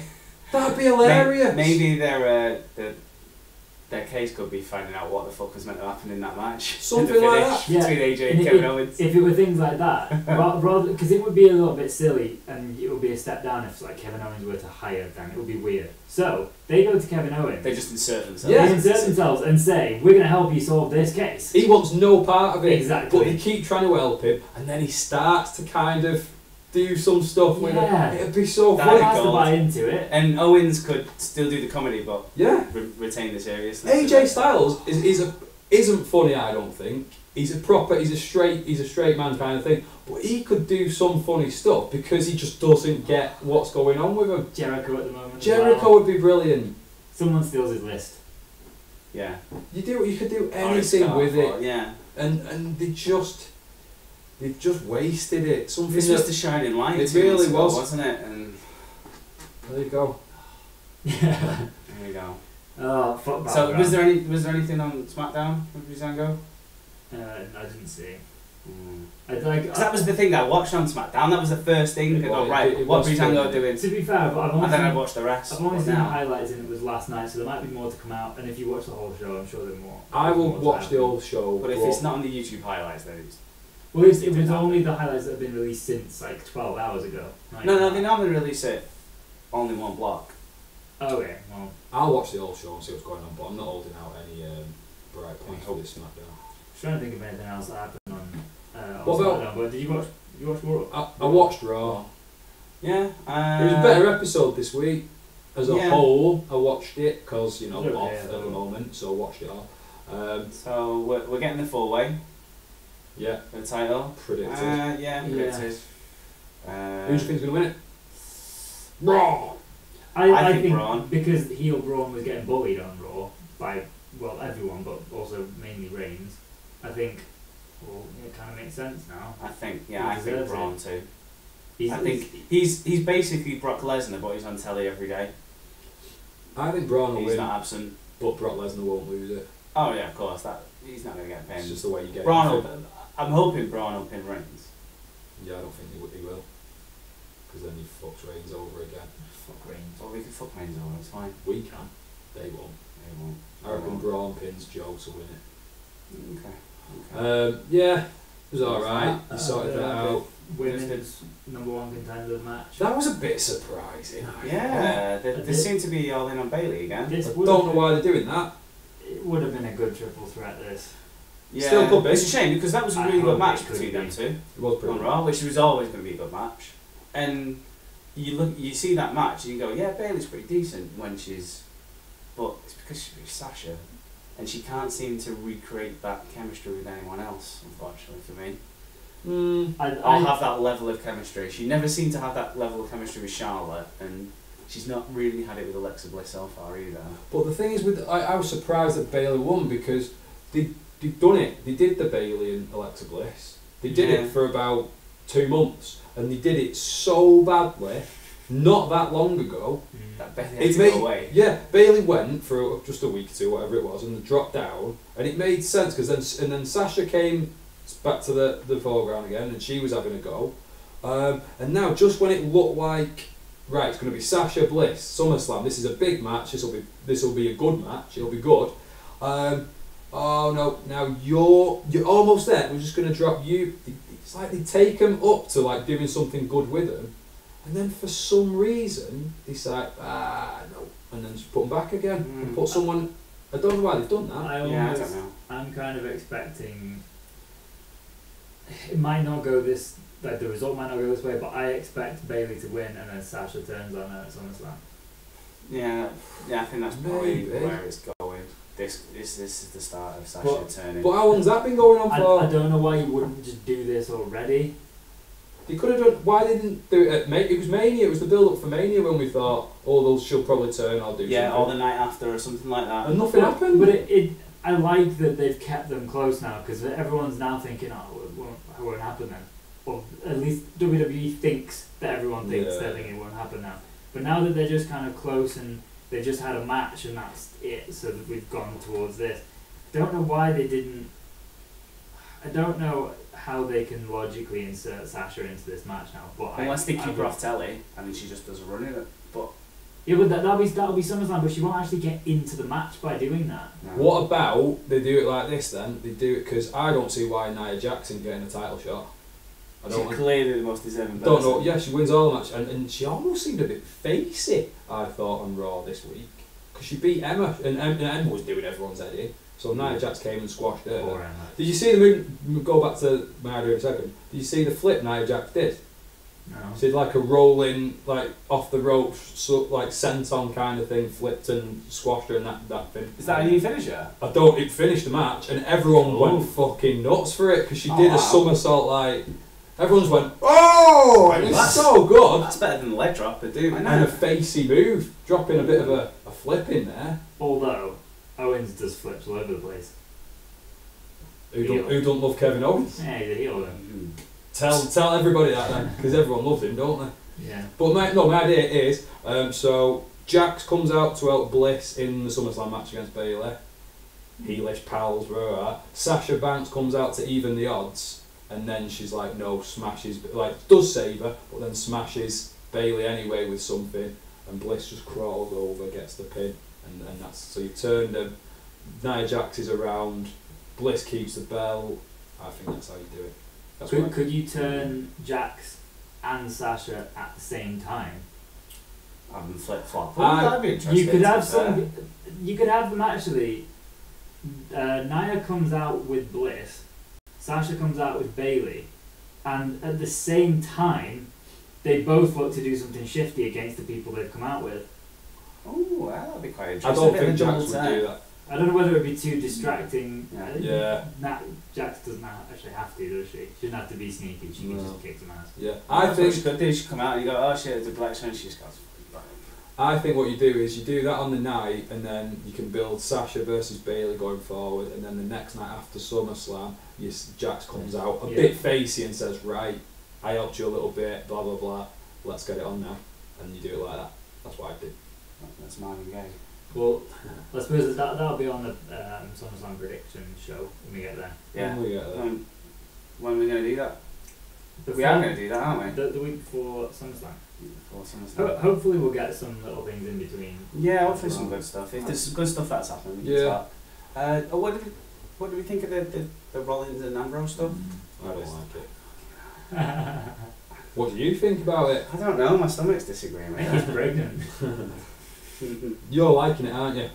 That'd be hilarious. Maybe their case could be finding out what the fuck was meant to happen in that match. Something like that. Between AJ and Kevin Owens. If it were things like that, rather because it would be a little bit silly and it would be a step down if like Kevin Owens were to hire them. It would be weird. So they go to Kevin Owens. They just insert themselves. Yeah, they insert themselves and say, "We're going to help you solve this case." He wants no part of it. Exactly. But they keep trying to help him, and then he starts to kind of do some stuff with it. It'd be so funny. He has to buy into it. And Owens could still do the comedy, but retain the seriousness. AJ Styles isn't funny, I don't think. He's a straight man kind of thing. But he could do some funny stuff because he just doesn't get what's going on with him. Jericho at the moment. Jericho would be brilliant. Someone steals his list. Yeah. You could do anything with it. Yeah. And they've just wasted it. Something this was the shining light. It really was, wasn't it? And there you go. Yeah. There you go. Oh, fuck that. So was there anything on SmackDown with Breezango? I didn't see. Because that was the thing that I watched on SmackDown. That was the first thing. What Breezango doing? To be fair, but I watched the rest. I've only seen the highlights, and it was last night, so there might be more to come out. And if you watch the whole show, I'm sure there's more. I will watch the whole show. But if it's not on the YouTube highlights, then it's. Well, it was only the highlights that have been released since like 12 hours ago. No, they normally release it only one block. Okay, well. I'll watch the whole show and see what's going on, but I'm not holding out any bright points for this SmackDown. I'm trying to think of anything else that happened on SmackDown, but did you watch Raw? I watched Raw. Yeah. It was a better episode this week. as a whole, I watched it because I'm Okay, off at the moment, so I watched it all. So we're getting the full way. Yeah. For the title. Predicted. Predicted. Who do you think's going to win it? Raw. I think Braun. because heel Braun was getting bullied on Raw by everyone, but also mainly Reigns. I think it kind of makes sense now. I think Braun too. I think he's he's basically Brock Lesnar, but he's on telly every day. I think Braun will He's win, not absent. but Brock Lesnar won't lose it. Oh yeah, of course. That he's not going to get pinned. It's just the way you get Braun. it. I'm hoping Braun will pin Reigns. Yeah, I don't think he will. Because then he fucks Reigns over again. fuck Reigns. Well, we can fuck Reigns over. It's fine. We can. They won't. They won't. I reckon Braun pins Joe to win it. Okay. Yeah, it was alright. You sorted that out. Women's #1 contenders match. That was a bit surprising. Yeah, they seem to be all in on Bailey again. I don't know why they're doing that. It would have been a good triple threat. This. Yeah, Still could be. It's a shame because that was a I really good hope match it could between be. them two It was pretty on good. Raw, which was always going to be a good match. And you see that match and you go, yeah, Bailey's pretty decent when she's, but it's because she's with Sasha, and she can't seem to recreate that chemistry with anyone else. Unfortunately for me, I'll have that level of chemistry. She never seemed to have that level of chemistry with Charlotte, and she's not really had it with Alexa Bliss so far either. But the thing is, I was surprised that Bailey won because they'd done it. They did the Bailey and Alexa Bliss. They did it for about 2 months, and they did it so badly not that long ago. That Bailey had to go away. Yeah, Bailey went for just a week or two, whatever it was, and they dropped down, and it made sense because then Sasha came back to the foreground again, and she was having a go, and now just when it looked like right, it's going to be Sasha Bliss SummerSlam. This is a big match. This will be a good match. It'll be good. Oh no! Now you're almost there. We're just going to drop you. It's like they take them up to like doing something good with them, and then for some reason decide no, and then just put them back again and put someone. I don't know why they've done that. I don't know. I'm kind of expecting. It might not go this. Like the result might not go this way, but I expect Bailey to win, and then Sasha turns on her at SummerSlam. Yeah, I think that's probably where it's going. This is the start of Sasha turning. But how long's that been going on for? I don't know why you wouldn't just do this already. They could have done. Why they didn't do it? It was Mania. It was the build up for Mania when we thought, she'll probably turn. I'll do. Yeah, something. or the night after or something like that. And nothing happened. But I like that they've kept them close now because everyone's now thinking, it won't happen then. Or at least WWE thinks that everyone thinks they're thinking it won't happen now. But now that they're just kind of close and they just had a match and that's it, so that we've gone towards this. Don't know why they didn't. I don't know how they can logically insert Sasha into this match now. But unless they keep her off telly and then she just does a run in it. But yeah, but that'll be SummerSlam, but she won't actually get into the match by doing that. No. What about they do it like this then? They do it because I don't see why Nia Jackson getting a title shot. She's clearly the most deserving person. Don't know. Yeah, she wins all the match, and she almost seemed a bit facey. I thought on Raw this week because she beat Emma, and Emma was doing everyone's head in. So Nia Jax came and squashed her. Poor Emma. Did you see the move? Go back to my idea in a second. Did you see the flip Nia Jax did? No. She did like a rolling, like off the rope, so like senton kind of thing, flipped and squashed her, and that thing. Is that a new finisher? I don't. It finished the match, and everyone went fucking nuts for it because she did a somersault like. Everyone's went, oh! And it's so good. That's better than the leg drop, but do. And a facey move, dropping a bit of a flip in there. Although Owens does flips all over the place. Who don't love Kevin Owens? Yeah, he's a heel then. Tell everybody that then, because everyone loves him, don't they? Yeah. But my idea is, so Jax comes out to help Bliss in the SummerSlam match against Bayley. Heelish pals, blah. Sasha Banks comes out to even the odds. And then she's like, no, smashes, like, does save her, but then smashes Bailey anyway with something, and Bliss just crawls over, gets the pin, and that's, so you turn them, Nia Jax is around, Bliss keeps the belt. I think that's how you do it. Could you turn Jax and Sasha at the same time? Flip flop. That'd be interesting. You could have some. You could have them actually. Nia comes out with Bliss. Sasha comes out with Bailey, and at the same time, they both look to do something shifty against the people they've come out with. Oh, well, that'd be quite I interesting. don't think Jax would do that. I don't know whether it'd be too distracting. Yeah. Jax doesn't actually have to, does she? She doesn't have to be sneaky. She can just kick some ass. Yeah, I think she could do. She come out and you go, oh shit, it's a black stone. She just goes. I think what you do is you do that on the night, and then you can build Sasha versus Bailey going forward, and then the next night after SummerSlam, Jax comes out a bit facey and says, right, I helped you a little bit, blah blah blah, let's get it on now, and you do it like that. That's what I do. That's mine and gay. Well, I suppose that'll be on the SummerSlam prediction show when we get there. Yeah. When we get there. When are we going to do that? Before, we are going to do that, aren't we? The week before SummerSlam. Hopefully we'll get some little things in between. Yeah, hopefully some good stuff. If there's some good stuff that's happening, we can start. What do we think of the Rollins and Ambrose stuff? I don't like it. What do you think about it? I don't know, my stomach's disagreeing. He's pregnant. You're liking it, aren't you?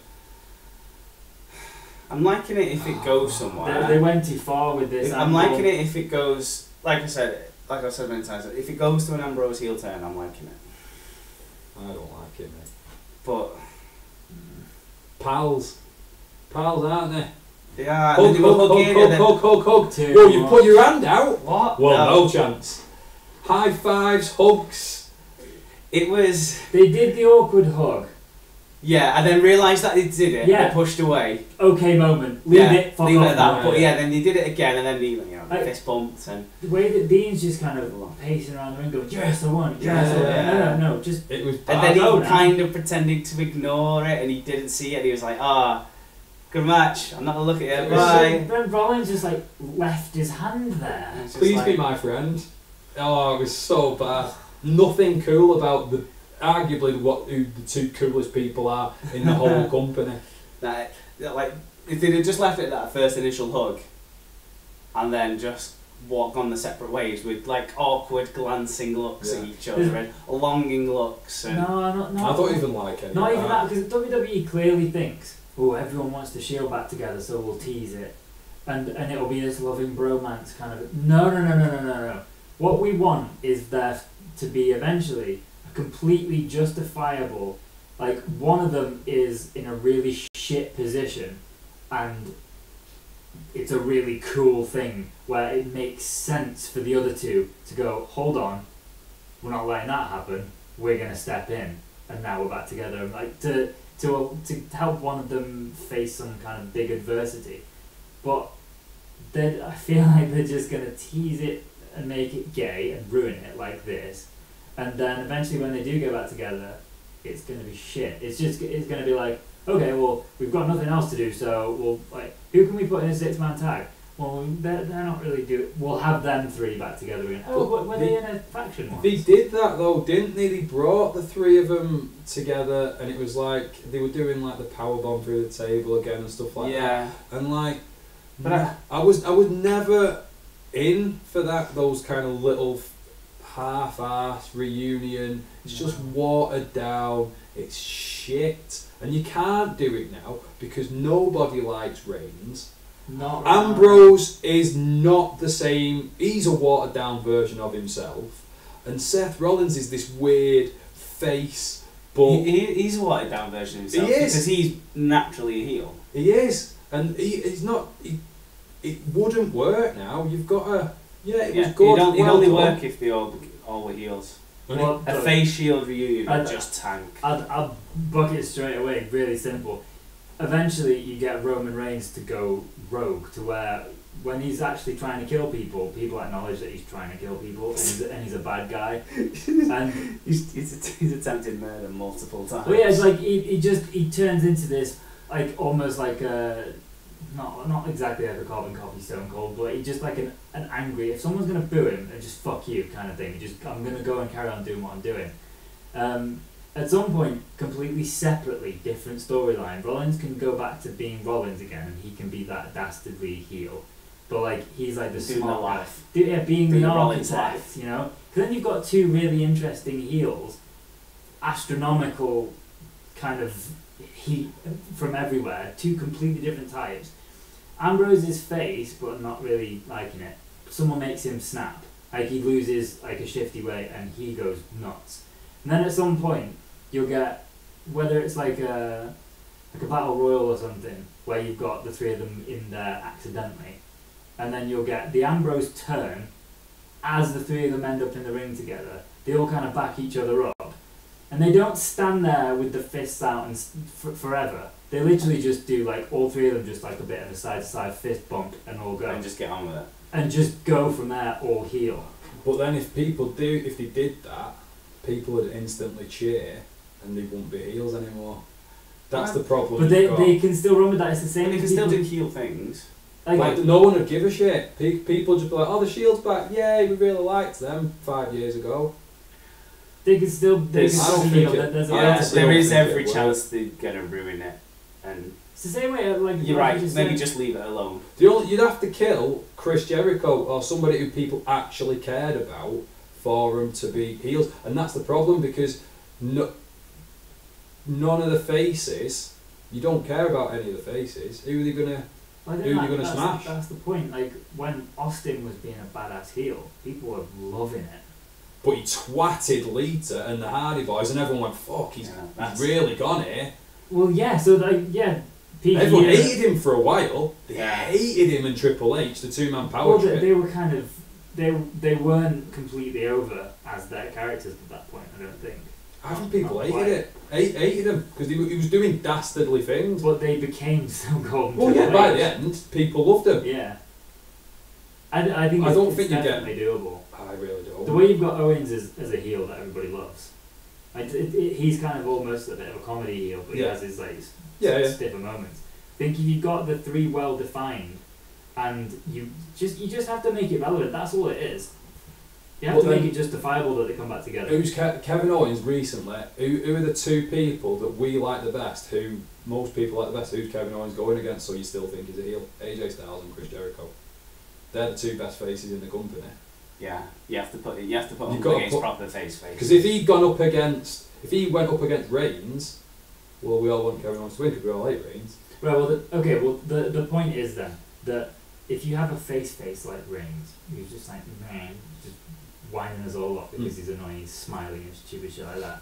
I'm liking it if it goes somewhere. They went too far with this. I'm liking it if it goes, like I've said many times, if it goes to an Ambrose heel turn, I'm liking it. I don't like it, mate. But pals, aren't they? They are. Hug. Well, you put your hand out. What? Well, no chance. High fives, hugs. It was. They did the awkward hug. Yeah, and then realised that they did it. Yeah. They pushed away. Okay, moment. Leave it. Fuck leave off. it at that. But yeah, then they did it again, and then fist bumped and. The way that Dean's just kind of pacing around the ring, going, "Yes, I won. Yes, I won." No, just. It was. And then he kind of pretended to ignore it, and he didn't see it. And he was like, good match. I'm not gonna look at it. Bye. Then Rollins just like left his hand there. Please be my friend. Oh, it was so bad. Nothing cool about arguably who the two coolest people are in the whole company. Like if they'd have just left it at that first initial hug, and then just walk on the separate ways with like awkward glancing looks at each other and longing looks. And No. I don't even like it. Not even that, because WWE clearly thinks, oh, everyone wants the Shield back together, so we'll tease it, and it'll be this loving bromance kind of. No. What we want is there to be eventually a completely justifiable, like one of them is in a really shit position and it's a really cool thing where it makes sense for the other two to go, hold on, we're not letting that happen, we're going to step in and now we're back together, and like to help one of them face some kind of big adversity. But I feel like they're just going to tease it and make it gay and ruin it like this, and then eventually when they do go back together, it's going to be shit. It's going to be like, okay, well, we've got nothing else to do, so we'll like, who can we put in a 6-man tag? Well, they're not really doing. We'll have them three back together again. Oh, were they in a faction once? They did that though, didn't they? They brought the three of them together, and it was like they were doing like the powerbomb through the table again and stuff like that. And like, but I was never in for that. Those kind of little half-assed reunion. It's just watered down. It's shit, and you can't do it now because nobody likes Reigns. Not right. Ambrose is not the same. He's a watered down version of himself, and Seth Rollins is this weird face. But he's a watered down version of himself. He is, because he's naturally a heel. He is, and he's not. It wouldn't work now. You've got to. Yeah, it was good. It'd only work if they all were heels. Well, a face shield reunion would just tank. I'd book it straight away. Really simple. Eventually, you get Roman Reigns to go rogue, to where when he's actually trying to kill people, people acknowledge that he's trying to kill people, and he's a bad guy. And he's attempted murder multiple times. Well, yeah, it's like he turns into this like almost like a. Not exactly like a carbon copy Stone Cold, but he just like an angry. If someone's gonna boo him, then just fuck you kind of thing. I'm gonna go and carry on doing what I'm doing. At some point, completely separately, different storyline. Rollins can go back to being Rollins again, and he can be that dastardly heel. But like he's like the smart guy, being the architect, you know. Because then you've got two really interesting heels, astronomical kind of heat from everywhere, two completely different types. Ambrose's face, but not really liking it. Someone makes him snap, like he loses like a shifty weight and he goes nuts. And then at some point you'll get whether it's like a battle royal or something, where you've got the three of them in there accidentally, and then you'll get the Ambrose turn as the three of them end up in the ring together. They all kind of back each other up, and they don't stand there with the fists out and forever. They literally just do like all three of them just like a bit of a side to side fist bump and all go and just get on with it and just go from there all heel. But then if they did that, people would instantly cheer and they wouldn't be heels anymore. That's the problem. But they can still run with that. It's the same. They can still do heel things. Like no one would give a shit. People just be like, "Oh, the Shield's back! Yay, we really liked them 5 years ago." They can still. There is every chance they're gonna ruin it, and it's the same way. Like you're right. Maybe just leave it alone. You'd have to kill Chris Jericho or somebody who people actually cared about for them to be heels, and that's the problem because none of the faces. You don't care about any of the faces. Who are they gonna? Who are you gonna smash? That's the point. Like when Austin was being a badass heel, people were loving it. But he twatted Lita and the Hardy Boys, and everyone went, "Fuck, he's really gone here." Well, yeah. So everyone hated him for a while. They hated him and Triple H, the two-man power trip. They were kind of they weren't completely over as their characters at that point. I don't think. I think people hated him because he was doing dastardly things. But they became so golden. Well, yeah. By the end, people loved him. Yeah. I think it's definitely doable. I really do. The way you've got Owens as a heel that everybody loves. He's kind of almost a bit of a comedy heel, but he has his like stiffer moments. I think if you've got the three well defined, and you just have to make it relevant. That's all it is. You have to make it justifiable that they come back together. Who's Kevin Owens recently? Who are the two people that we like the best? Who most people like the best? Who's Kevin Owens going against? So you still think he's a heel? AJ Styles and Chris Jericho. They're the two best faces in the company. Yeah, you have to put him against proper face. Because if he went up against Reigns, well, we all want Kevin Owens to win because we all hate Reigns. Right. Well, the point is then that if you have a face like Reigns, who's just like man, just winding us all up because he's annoying, he's smiling and stupid shit like that.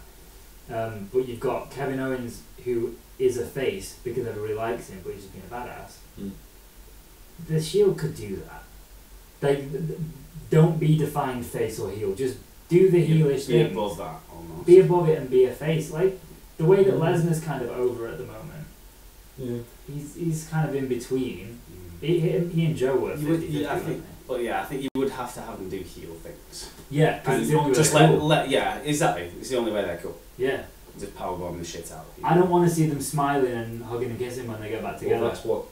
But you've got Kevin Owens who is a face because everybody likes him, but he's just being a badass. The Shield could do that. Like, don't be defined face or heel. Just do the heelish thing. Be above that, almost. Be above it and be a face. Like the way that Lesnar's kind of over at the moment. Yeah. He's kind of in between. He and Joe were 50-50, I think you would have to have them do heel things. Yeah, because it's the only way just they're cool. Yeah, exactly. It's the only way they're cool. Yeah. Just powerbomb the shit out of people. I don't want to see them smiling and hugging and kissing when they get back together. Well, that's what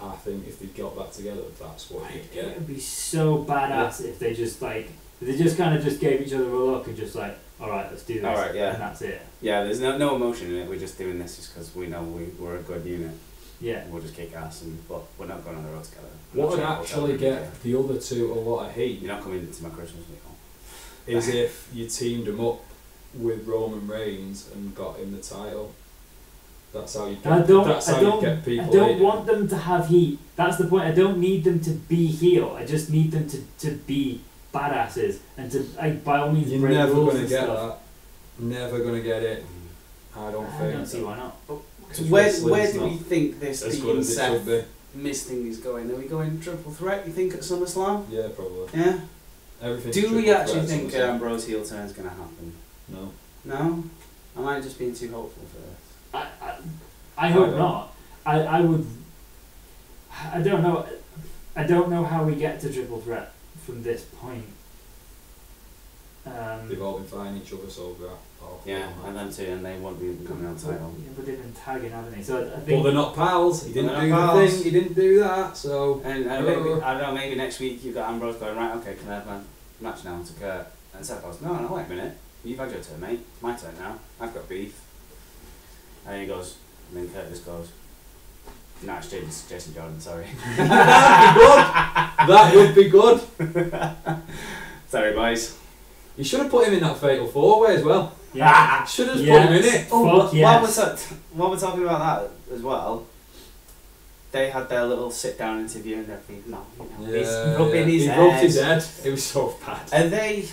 I think. If they got back together, that's what you'd get. It would be so badass if they just kind of just gave each other a look and just like, all right, let's do this. All right, yeah. And that's it. Yeah, there's no emotion in it. We're just doing this just because we know we're a good unit. Yeah. We'll just kick ass, but we're not going on the road together. What would actually get the other two a lot of hate? You're not coming into my Christmas meal. Is if you teamed him up with Roman Reigns and got him the title. That's how you get. Get people. I don't want them to have heat. That's the point. I don't need them to be heel. I just need them to be badasses and to by all means. You're never going to get that. Never going to get it. I don't think. I don't see why not. Where do we think this Dean Seth Miz thing is going? Are we going triple threat? You think at SummerSlam? Yeah, probably. Yeah. Do we actually think Ambrose heel turn is going to happen? No. No. Am I just being too hopeful for this? I hope not. I would. I don't know. I don't know how we get to triple threat from this point. They've all been fighting each other so and them two, and they won't be coming on title. Yeah, but they've been tagging, haven't they? So I think. Well, they're not pals. He didn't do the thing. He didn't do that. So. And maybe, I don't know. Maybe next week you've got Ambrose going right. Okay, can I have my match now to Kurt? And Seth goes, no, wait a minute. You've had your turn, mate. It's my turn now. I've got beef. And he goes, and then Kurt just goes, no, it's Jason Jordan, sorry. That would be good. Sorry, boys. You should have put him in that Fatal 4-Way as well. Yeah. Should have put him in it. While we're talking about that as well, they had their little sit-down interview and everything. He's rubbing his head. He rubbed his head. It was so bad. And they...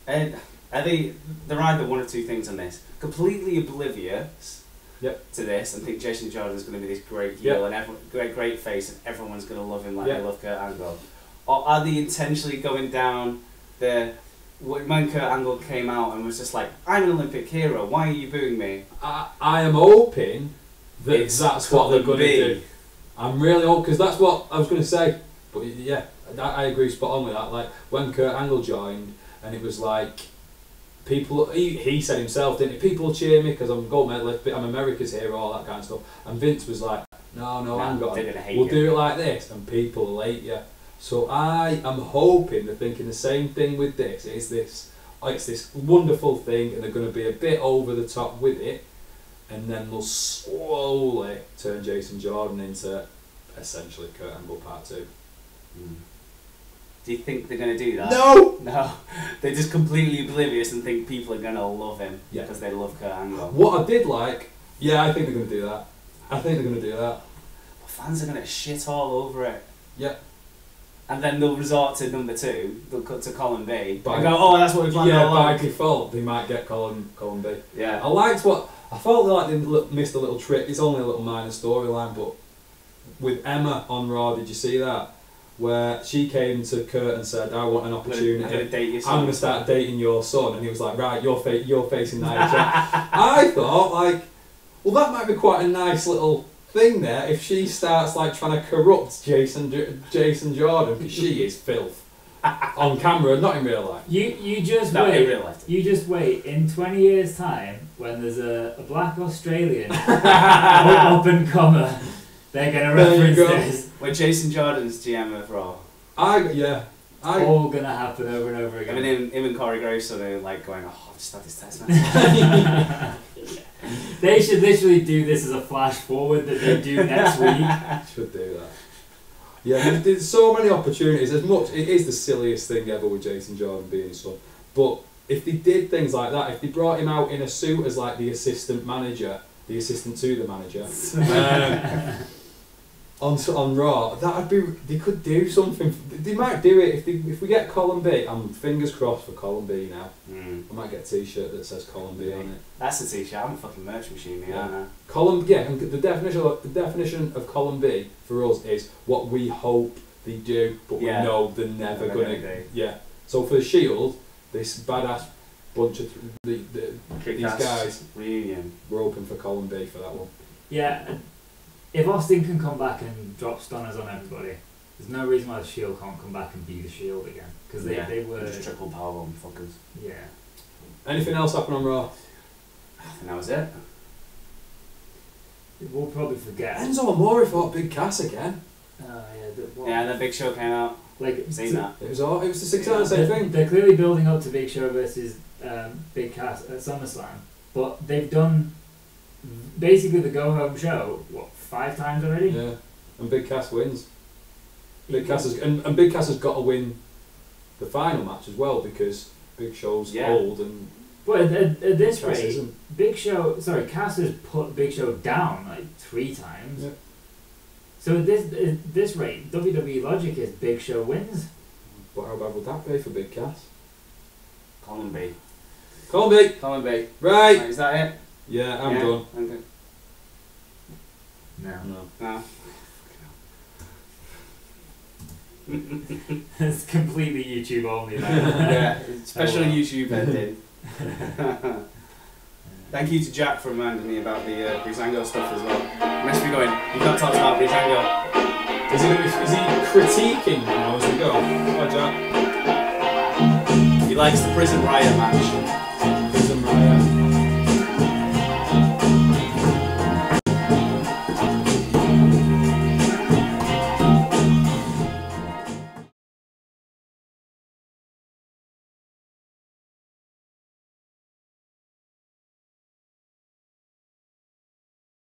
And They're either one of two things on this: completely oblivious Yep. to this and think Jason Jordan's going to be this great heel and great face and everyone's going to love him like they love Kurt Angle, or are they intentionally going down the when Kurt Angle came out and was just like, I'm an Olympic hero, why are you booing me? I am hoping that that's what they're going to do. I'm really hoping, because that's what I was going to say. But yeah, I agree spot on with that. Like when Kurt Angle joined, and it was like people. He said himself, didn't he? People cheer me because I'm gold medalist, I'm America's hero, all that kind of stuff. And Vince was like, no, hang on, we'll do it like this, and people will hate you. So I am hoping they're thinking the same thing with this. It's this wonderful thing, and they're going to be a bit over the top with it, and then they'll slowly turn Jason Jordan into essentially Kurt Angle Part 2. Mm. Do you think they're going to do that? No! They're just completely oblivious and think people are going to love him because they love Kurt Angle. What I did like, I think they're going to do that. Well, fans are going to shit all over it. Yeah. And then they'll resort to number 2, they'll cut to Colin B. And go, oh, that's what we planned all along. By default, they might get Colin B. Yeah. I felt like they missed a little trick. It's only a little minor storyline, but with Emma on Raw, did you see that? Where she came to Kurt and said, I want an opportunity. I'm going to start dating your son. And he was like, right, you're facing that. I thought, like, well, that might be quite a nice little thing there if she starts like trying to corrupt Jason Jordan, because she is filth on camera, not in real life. You just wait. In 20 years' time, when there's a black Australian up and comer, they're gonna reference this. When Jason Jordan's GM of Raw. All gonna happen over and over again. I mean, him and Corey Graves are like going, oh, I've just had this test match. They should literally do this as a flash forward that they do next week. Should do that. Yeah, there's so many opportunities. It is the silliest thing ever with Jason Jordan being his son. But if they did things like that, if they brought him out in a suit as like the assistant to the manager, on Raw, they could do something. They might do it if we get Colin B. I'm fingers crossed for Colin B now. I might get a T-shirt that says Colin B on it. That's a T-shirt. I'm a fucking merch machine, aren't I? And the definition of Colin B for us is what we hope they do, but we know they're never gonna do. Yeah. So for the Shield, this badass bunch of these guys reunion, we're hoping for Colin B for that one. Yeah. If Austin can come back and drop stunners on everybody, there's no reason why the Shield can't come back and be the Shield again. Because they were just triple powerbomb fuckers. Yeah. Anything else happen on Raw? I think that was it. We'll probably forget. Enzo Amore fought Big Cass again. And then Big Show came out. Seen that. It was the 6 hour same thing. They're clearly building up to Big Show versus Big Cass at SummerSlam, but they've done basically the go home show 5 times already. Yeah, and Big Cass wins. Big Cass has got to win the final match as well, because Big Show's old and. But at this rate, Cass has put Big Show down like 3 times. Yep. So at this rate, WWE logic is Big Show wins. But how bad would that be for Big Cass? Colin B. Right. Is that it? Yeah, I'm done. I'm good. No. It's completely YouTube only now. Yeah, special YouTube ending. Thank you to Jack for reminding me about the Breezango stuff as well. I'm actually going, you've not talked about Breezango. Is he critiquing now as we go? Hi Jack. He likes the Prison Riot match. Prison Riot.